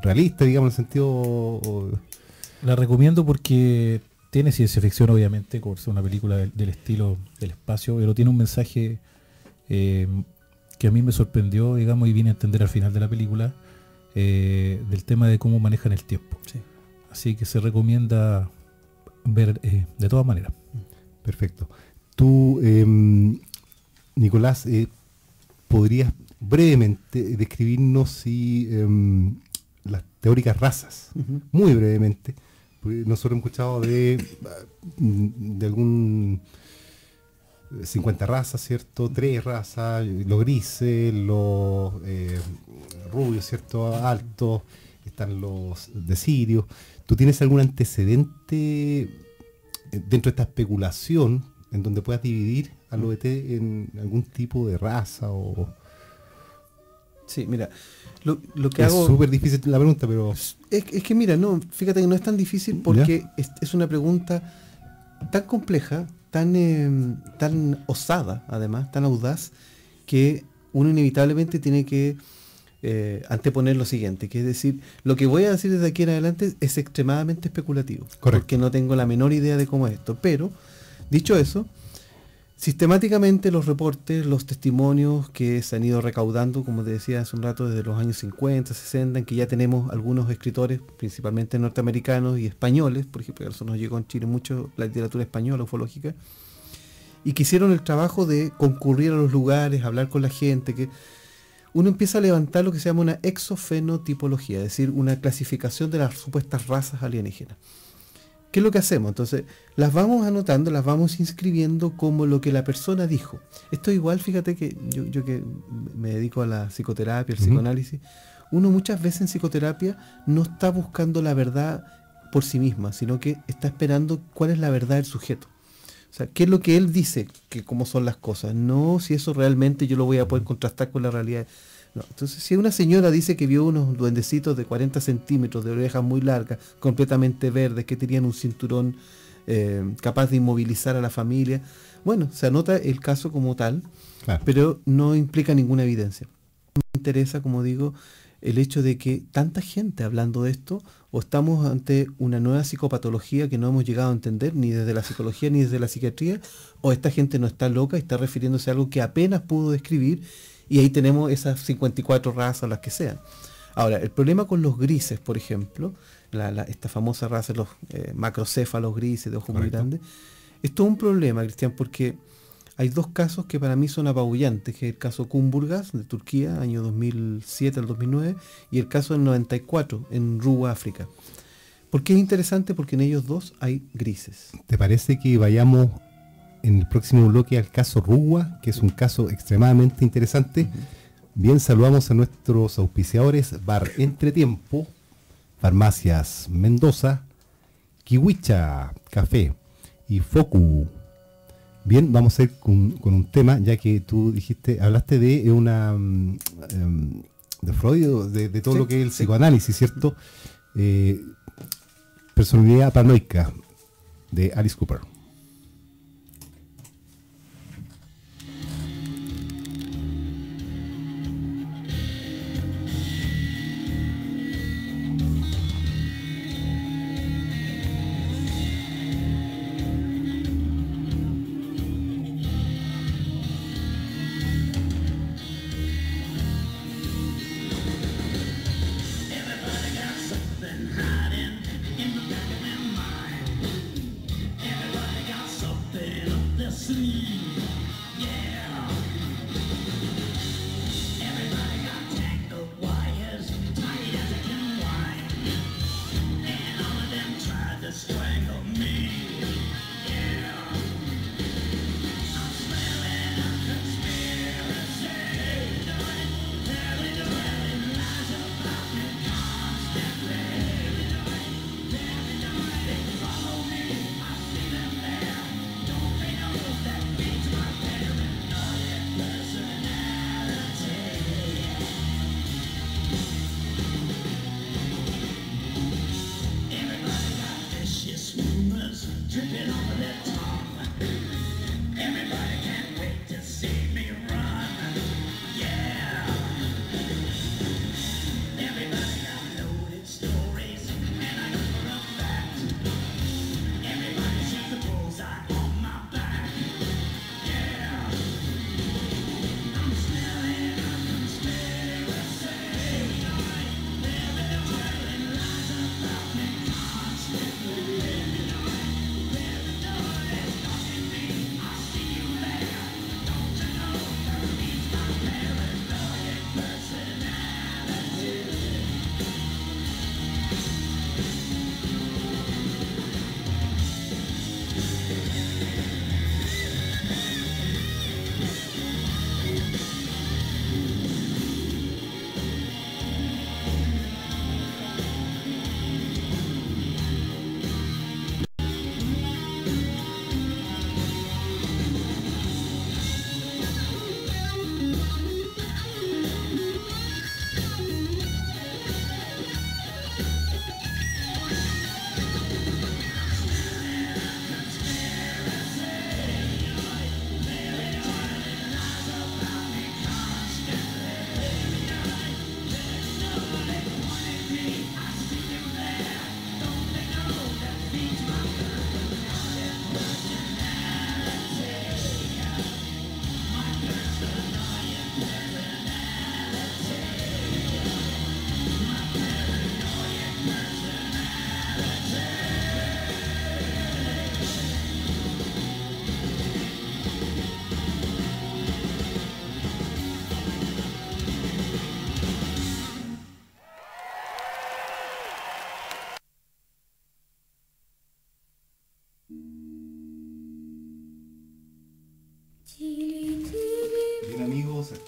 realista, digamos, en el sentido... La recomiendo porque tiene ciencia ficción, obviamente, como es una película del estilo del espacio, pero tiene un mensaje que a mí me sorprendió, digamos, y vine a entender al final de la película, del tema de cómo manejan el tiempo. Sí. Así que se recomienda ver de todas maneras. Perfecto. Tú, Nicolás, ¿podrías brevemente describirnos si las teóricas razas? Muy brevemente. Porque nosotros hemos escuchado de algún 50 razas, ¿cierto? 3 razas, los grises, los rubios, ¿cierto? Altos, están los de Sirio. ¿Tú tienes algún antecedente dentro de esta especulación en donde puedas dividir a los ET en algún tipo de raza o...? Sí, mira, lo que es hago... Es súper difícil la pregunta, pero... Es que mira, no, fíjate que no es tan difícil porque es una pregunta tan compleja, tan osada, además, tan audaz, que uno inevitablemente tiene que anteponer lo siguiente, que es decir, lo que voy a decir desde aquí en adelante es extremadamente especulativo. Correcto. Porque no tengo la menor idea de cómo es esto. Pero, dicho eso, sistemáticamente los reportes, los testimonios que se han ido recaudando, como te decía hace un rato, desde los años 50, 60, en que ya tenemos algunos escritores, principalmente norteamericanos y españoles, por ejemplo, a nosotros nos llegó en Chile mucho la literatura española, ufológica, y que hicieron el trabajo de concurrir a los lugares, hablar con la gente, que uno empieza a levantar lo que se llama una exofenotipología, es decir, una clasificación de las supuestas razas alienígenas. ¿Qué es lo que hacemos? Entonces, las vamos anotando, las vamos inscribiendo como lo que la persona dijo. Esto igual, fíjate que yo que me dedico a la psicoterapia, al psicoanálisis, uno muchas veces en psicoterapia no está buscando la verdad por sí misma, sino que está esperando cuál es la verdad del sujeto. O sea, ¿qué es lo que él dice, que cómo son las cosas? No si eso realmente yo lo voy a poder contrastar con la realidad. No. Entonces, si una señora dice que vio unos duendecitos de 40 centímetros, de orejas muy largas, completamente verdes, que tenían un cinturón capaz de inmovilizar a la familia, bueno, se anota el caso como tal, Claro. pero no implica ninguna evidencia. Me interesa, como digo, el hecho de que tanta gente hablando de esto, o estamos ante una nueva psicopatología que no hemos llegado a entender ni desde la psicología ni desde la psiquiatría, o esta gente no está loca y está refiriéndose a algo que apenas pudo describir, y ahí tenemos esas 54 razas, las que sean. Ahora, el problema con los grises, por ejemplo, esta famosa raza de los macrocéfalos grises de ojos muy Correcto. grandes, es todo un problema, Cristian, porque hay dos casos que para mí son apabullantes, que es el caso Kumburgaz de Turquía, año 2007 al 2009, y el caso del 94 en Ruwa, África. ¿Por qué es interesante? Porque en ellos dos hay grises. ¿Te parece que vayamos en el próximo bloque al caso Ruwa, que es un caso extremadamente interesante? Bien, saludamos a nuestros auspiciadores: Bar Entretiempo, Farmacias Mendoza, Kiwicha Café y Focu. Bien, vamos a ir con un tema, ya que tú dijiste, hablaste de una de Freud, de todo Sí, lo que es el sí. psicoanálisis, ¿cierto? Personalidad paranoica, de Alice Cooper. Everybody got something hiding in the back of their mind. Everybody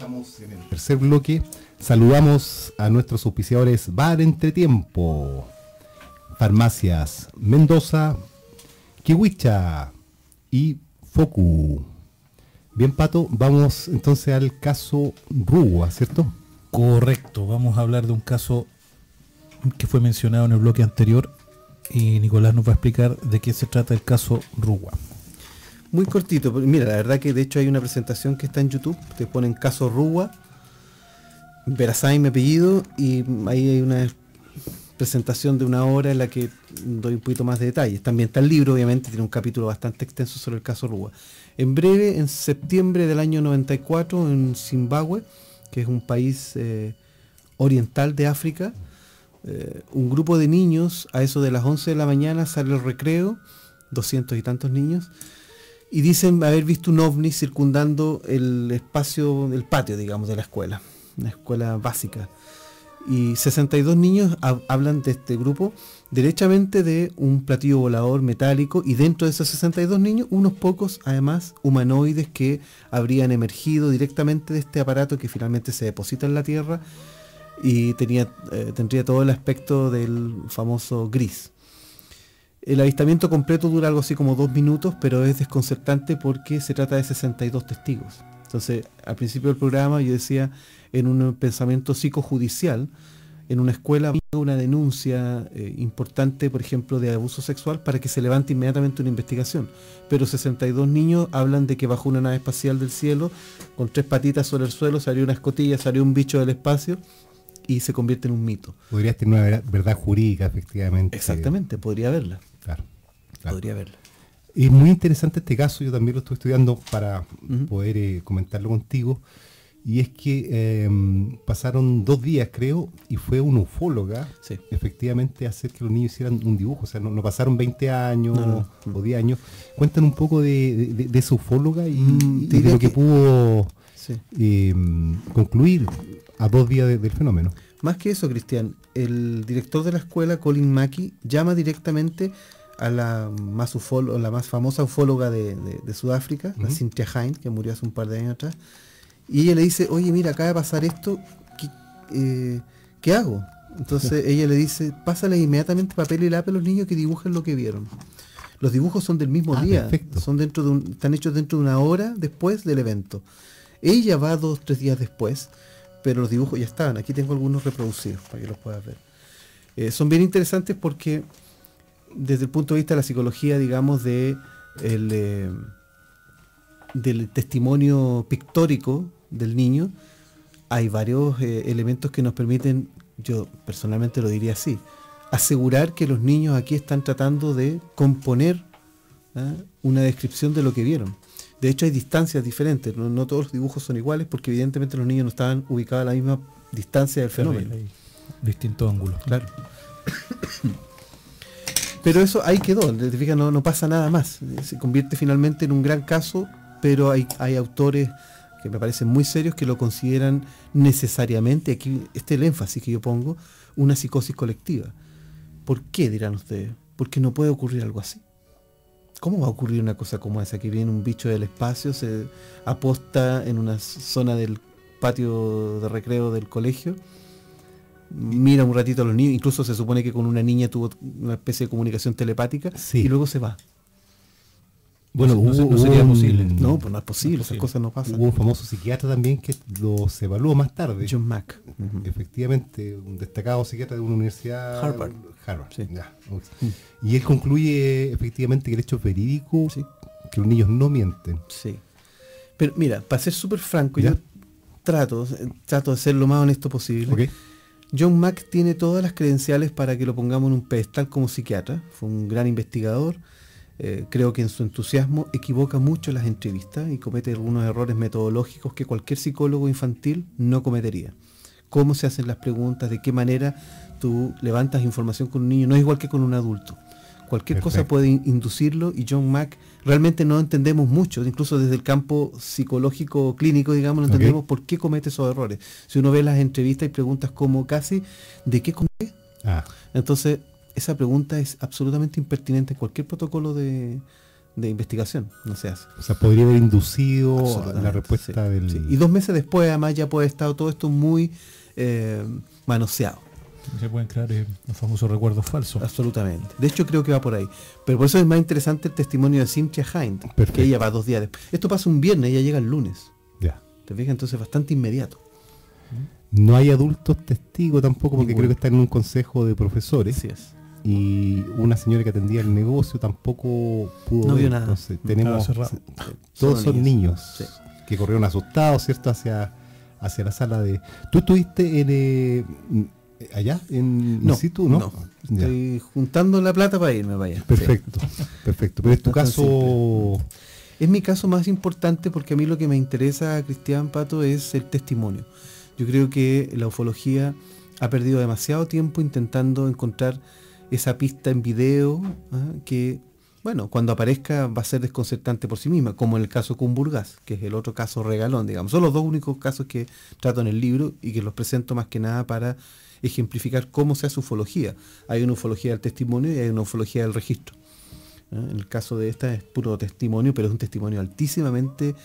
estamos en el tercer bloque. Saludamos a nuestros auspiciadores Bar Entretiempo, Farmacias Mendoza, Kiwicha y Focu. Bien, Pato, vamos entonces al caso Rugua, ¿cierto? Correcto, vamos a hablar de un caso que fue mencionado en el bloque anterior y Nicolás nos va a explicar de qué se trata el caso Rugua. Muy cortito, pero mira, la verdad que de hecho hay una presentación que está en YouTube, te ponen caso Rugua, Verasay mi apellido, y ahí hay una presentación de 1 hora en la que doy un poquito más de detalles. También está el libro, obviamente, tiene un capítulo bastante extenso sobre el caso Rugua. En breve, en septiembre del año 94, en Zimbabue, que es un país oriental de África, un grupo de niños, a eso de las 11 de la mañana, sale al recreo, 200 y tantos niños, y dicen haber visto un ovni circundando el espacio, el patio, digamos, de la escuela, una escuela básica. Y 62 niños hablan de este grupo, derechamente de un platillo volador metálico, y dentro de esos 62 niños, unos pocos, además, humanoides que habrían emergido directamente de este aparato que finalmente se deposita en la Tierra y tendría todo el aspecto del famoso gris. El avistamiento completo dura algo así como 2 minutos, pero es desconcertante porque se trata de 62 testigos. Entonces, al principio del programa yo decía, en un pensamiento psicojudicial, en una escuela, una denuncia importante, por ejemplo, de abuso sexual, para que se levante inmediatamente una investigación. Pero 62 niños hablan de que bajó una nave espacial del cielo, con 3 patitas sobre el suelo, salió una escotilla, salió un bicho del espacio, y se convierte en un mito. Podrías tener una verdad jurídica, efectivamente. Exactamente, podría haberla. Claro. Podría haberla. Es muy interesante este caso, yo también lo estoy estudiando para poder comentarlo contigo. Y es que pasaron 2 días, creo, y fue una ufóloga, sí, efectivamente, a hacer que los niños hicieran un dibujo. O sea, no pasaron 20 años o 10 años. Cuentan un poco de esa ufóloga y de lo que pudo concluir a 2 días del fenómeno. Más que eso, Cristian, el director de la escuela, Colin Mackey, llama directamente a la más famosa ufóloga de Sudáfrica, la Cynthia Hind, que murió hace un par de años atrás, y ella le dice, oye, mira, acaba de pasar esto, ¿qué hago? Entonces ella le dice, pásale inmediatamente papel y lápiz a los niños que dibujen lo que vieron. Los dibujos son del mismo día, perfecto. Están hechos dentro de 1 hora después del evento. Ella va 2 o 3 días después, pero los dibujos ya estaban. Aquí tengo algunos reproducidos para que los puedas ver. Son bien interesantes porque desde el punto de vista de la psicología, digamos, del testimonio pictórico del niño, hay varios elementos que nos permiten, yo personalmente lo diría así, asegurar que los niños aquí están tratando de componer una descripción de lo que vieron. De hecho, hay distancias diferentes, no todos los dibujos son iguales, porque evidentemente los niños no estaban ubicados a la misma distancia del fenómeno. Hay distintos ángulos. Claro. Pero eso ahí quedó, te fijas, no pasa nada más. Se convierte finalmente en un gran caso, pero hay autores que me parecen muy serios que lo consideran necesariamente, aquí este es el énfasis que yo pongo, una psicosis colectiva. ¿Por qué, dirán ustedes? Porque no puede ocurrir algo así. ¿Cómo va a ocurrir una cosa como esa? Que viene un bicho del espacio, se aposta en una zona del patio de recreo del colegio, mira un ratito a los niños, incluso se supone que con una niña tuvo una especie de comunicación telepática, y luego se va. Bueno, no sería posible. No, pues no es posible, esas cosas no pasan. Hubo un famoso psiquiatra también que se evaluó más tarde. John Mack. Efectivamente, un destacado psiquiatra de una universidad... Harvard. Sí. Ya. Y él concluye efectivamente que el hecho es verídico, que los niños no mienten. Sí. Pero mira, para ser súper franco, yo trato de ser lo más honesto posible. Okay. John Mack tiene todas las credenciales para que lo pongamos en un pedestal como psiquiatra. Fue un gran investigador. Creo que en su entusiasmo equivoca mucho las entrevistas y comete algunos errores metodológicos que cualquier psicólogo infantil no cometería. Cómo se hacen las preguntas, de qué manera tú levantas información con un niño, no es igual que con un adulto. Cualquier cosa puede inducirlo, y John Mack realmente no entendemos mucho, incluso desde el campo psicológico clínico, digamos, no entendemos por qué comete esos errores. Si uno ve las entrevistas y preguntas como casi, ¿de qué comete? Entonces, esa pregunta es absolutamente impertinente en cualquier protocolo de de investigación, no se hace. O sea, podría haber inducido Absolutamente, la respuesta sí, del... sí. Y 2 meses después, además, ya puede estar todo esto muy manoseado. Se pueden crear los famosos recuerdos falsos. Absolutamente. De hecho, creo que va por ahí. Pero por eso es más interesante el testimonio de Cynthia Hind, Perfecto. que ella va 2 días después. Esto pasa un viernes, ella llega el lunes. Ya. ¿Te fijas? Entonces, bastante inmediato. No hay adultos testigos tampoco, porque Ninguno. creo que está en un consejo de profesores. Así es. Y una señora que atendía el negocio tampoco pudo No ver. vio nada. Entonces, tenemos Estaba cerrado. todos son niños Sí. que corrieron asustados, ¿cierto? Hacia la sala de... ¿Tú estuviste allá en No, in situ, no? no. Ya. Estoy juntando la plata para irme para allá. Perfecto, perfecto. Pero es tu No es tan caso... Es mi caso más importante porque a mí lo que me interesa, Cristian Pato, es el testimonio. Yo creo que la ufología ha perdido demasiado tiempo intentando encontrar esa pista en video, que, bueno, cuando aparezca va a ser desconcertante por sí misma, como en el caso Kumburgaz, que es el otro caso regalón, digamos. Son los 2 únicos casos que trato en el libro y que los presento más que nada para ejemplificar cómo se hace ufología. Hay una ufología del testimonio y hay una ufología del registro. En el caso de esta es puro testimonio, pero es un testimonio altísimamente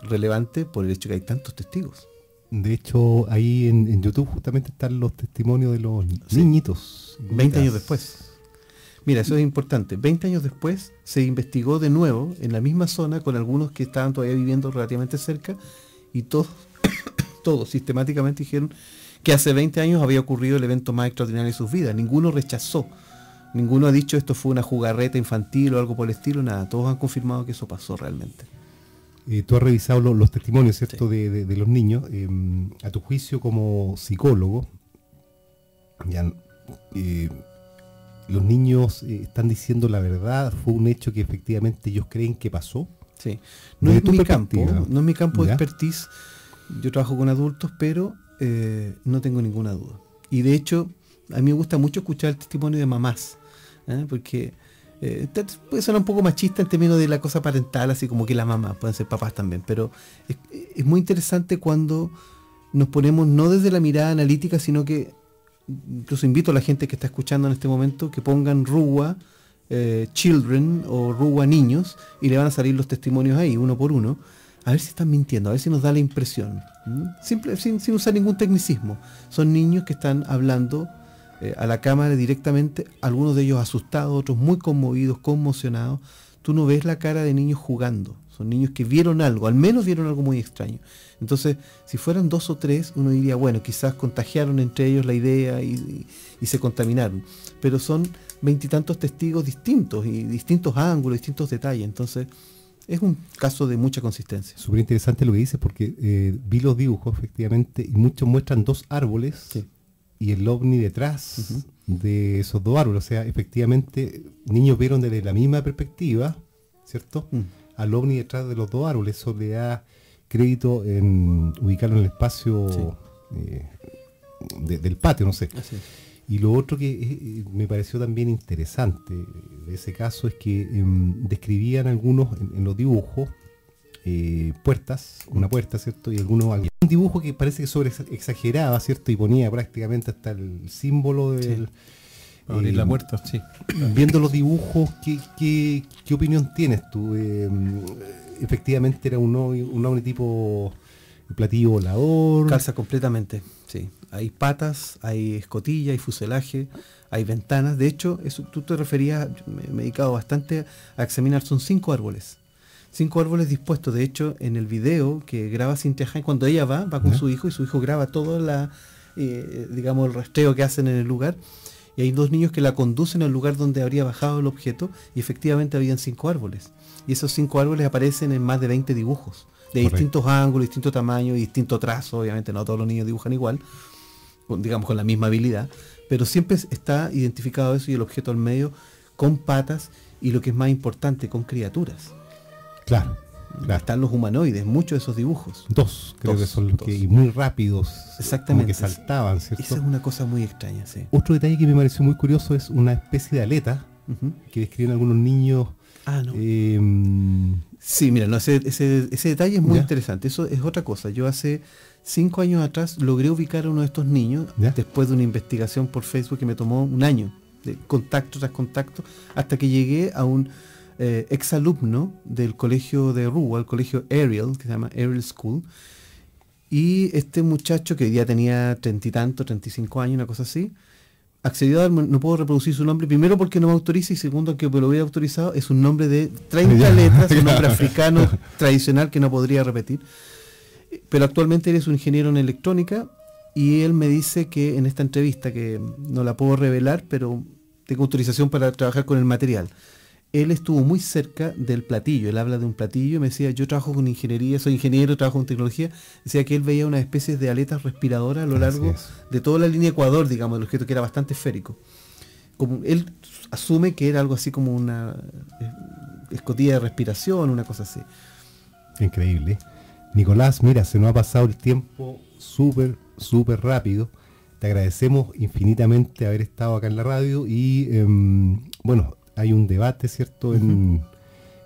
relevante por el hecho que hay tantos testigos. De hecho, ahí en YouTube justamente están los testimonios de los niñitos. 20 años después. Mira, eso es importante. 20 años después se investigó de nuevo en la misma zona con algunos que estaban todavía viviendo relativamente cerca y todos sistemáticamente dijeron que hace 20 años había ocurrido el evento más extraordinario de sus vidas. Ninguno rechazó. Ninguno ha dicho esto fue una jugarreta infantil o algo por el estilo, nada. Todos han confirmado que eso pasó realmente. Tú has revisado los testimonios, ¿cierto?, Sí. de los niños. A tu juicio como psicólogo, ya, los niños están diciendo la verdad, fue un hecho que efectivamente ellos creen que pasó. Sí. No Desde es tu mi campo, perspectiva. no es mi campo de ¿Ya? expertise. Yo trabajo con adultos, pero no tengo ninguna duda. Y de hecho, a mí me gusta mucho escuchar el testimonio de mamás, porque puede sonar un poco machista en términos de la cosa parental, así como que las mamás pueden ser papás también, pero es muy interesante cuando nos ponemos no desde la mirada analítica, sino que incluso invito a la gente que está escuchando en este momento que pongan Ruwa Children o Ruwa Niños y le van a salir los testimonios ahí, uno por uno, a ver si están mintiendo, a ver si nos da la impresión. Simple, sin usar ningún tecnicismo. Son niños que están hablando a la cámara directamente, algunos de ellos asustados, otros muy conmovidos, conmocionados. Tú no ves la cara de niños jugando. Son niños que vieron algo, al menos vieron algo muy extraño. Entonces, si fueran 2 o 3, uno diría, bueno, quizás contagiaron entre ellos la idea y se contaminaron. Pero son 20 y tantos testigos distintos y distintos ángulos, distintos detalles. Entonces, es un caso de mucha consistencia. Súper interesante lo que dices, porque vi los dibujos efectivamente y muchos muestran 2 árboles. Sí. Y el ovni detrás de esos 2 árboles. O sea, efectivamente, niños vieron desde la misma perspectiva, ¿cierto?, al ovni detrás de los 2 árboles. Eso le da crédito en ubicarlo en el espacio del patio, no sé. Así es. Y lo otro que me pareció también interesante de ese caso es que describían algunos en los dibujos puertas, una puerta, ¿cierto? Y algunos un dibujo que parece que sobre exageraba, ¿cierto? Y ponía prácticamente hasta el símbolo del... Para abrir la puerta, sí. Viendo los dibujos, ¿qué opinión tienes tú? Efectivamente era un ovni tipo platillo volador. Calza completamente, sí. Hay patas, hay escotilla, hay fuselaje, hay ventanas. De hecho, eso tú te referías, me he dedicado bastante a examinar, son 5 árboles. 5 árboles dispuestos. De hecho, en el video que graba Cynthia Hind, cuando ella va con su hijo, y su hijo graba todo digamos, el rastreo que hacen en el lugar. Y hay 2 niños que la conducen al lugar donde habría bajado el objeto, y efectivamente habían 5 árboles. Y esos 5 árboles aparecen en más de 20 dibujos, de distintos ángulos, distintos tamaños y distinto trazo. Obviamente no todos los niños dibujan igual, digamos con la misma habilidad, pero siempre está identificado eso y el objeto al medio con patas y, lo que es más importante, con criaturas. Claro. Están los humanoides, muchos de esos dibujos. 2, creo que son los 2. que, y muy rápidos. Exactamente. Como que saltaban, ¿cierto? Esa es una cosa muy extraña, sí. Otro detalle que me pareció muy curioso es una especie de aleta que describen algunos niños. Ah, no. Sí, mira, no, ese detalle es muy ¿Ya? interesante. Eso es otra cosa. Yo hace 5 años atrás logré ubicar a uno de estos niños, ¿Ya? después de una investigación por Facebook que me tomó un año, de contacto tras contacto, hasta que llegué a un exalumno del colegio de Rúa, el colegio Ariel, que se llama Ariel School. Y este muchacho, que hoy día tenía 30 y tanto, 35 años, una cosa así, accedió a dar, no puedo reproducir su nombre, primero porque no me autoriza, y segundo que me lo hubiera autorizado, es un nombre de 30 letras, un nombre africano tradicional que no podría repetir. Pero actualmente él es un ingeniero en electrónica, y él me dice que en esta entrevista, que no la puedo revelar, pero tengo autorización para trabajar con el material, él estuvo muy cerca del platillo. Él habla de un platillo y me decía, yo trabajo con ingeniería, soy ingeniero, trabajo con tecnología. Decía que él veía una especie de aletas respiradoras a lo largo de toda la línea Ecuador, digamos, del objeto, que era bastante esférico. Como él asume que era algo así como una escotilla de respiración, una cosa así. Increíble. Nicolás, mira, se nos ha pasado el tiempo súper rápido. Te agradecemos infinitamente haber estado acá en la radio y bueno, hay un debate, ¿cierto?, en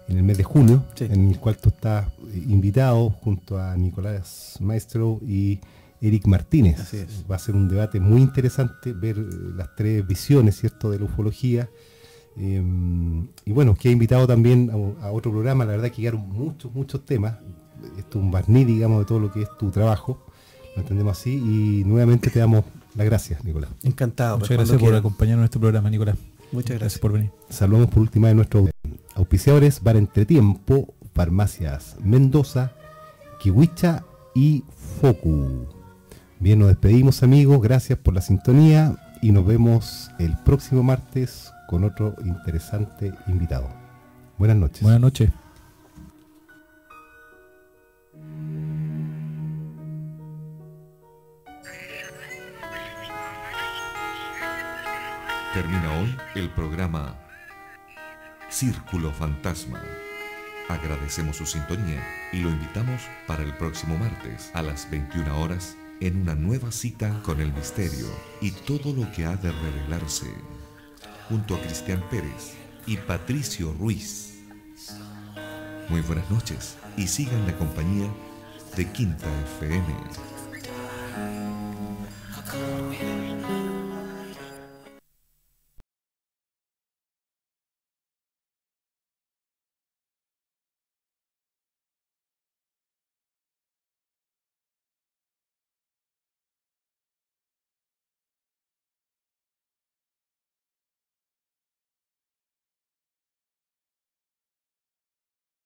el mes de junio, sí, en el cual tú estás invitado junto a Nicolás Maestro y Eric Martínez. Así es. Va a ser un debate muy interesante, ver las tres visiones, ¿cierto?, de la ufología. Y bueno, que ha invitado también a otro programa. La verdad que llegaron muchos temas. Esto es un barniz, digamos, de todo lo que es tu trabajo. Lo entendemos así. Y nuevamente te damos las gracias, Nicolás. Encantado. Muchas gracias por acompañarnos en este programa, Nicolás. Muchas gracias por venir. Saludamos por última de nuestros auspiciadores: Bar Entretiempo, Farmacias Mendoza, Kiwicha y Focu. Bien, nos despedimos, amigos. Gracias por la sintonía y nos vemos el próximo martes con otro interesante invitado. Buenas noches. Buenas noches. Termina hoy el programa Círculo Fantasma. Agradecemos su sintonía y lo invitamos para el próximo martes a las 21 horas en una nueva cita con el misterio y todo lo que ha de revelarse, junto a Cristian Pérez y Patricio Ruiz. Muy buenas noches y sigan la compañía de Quinta FM.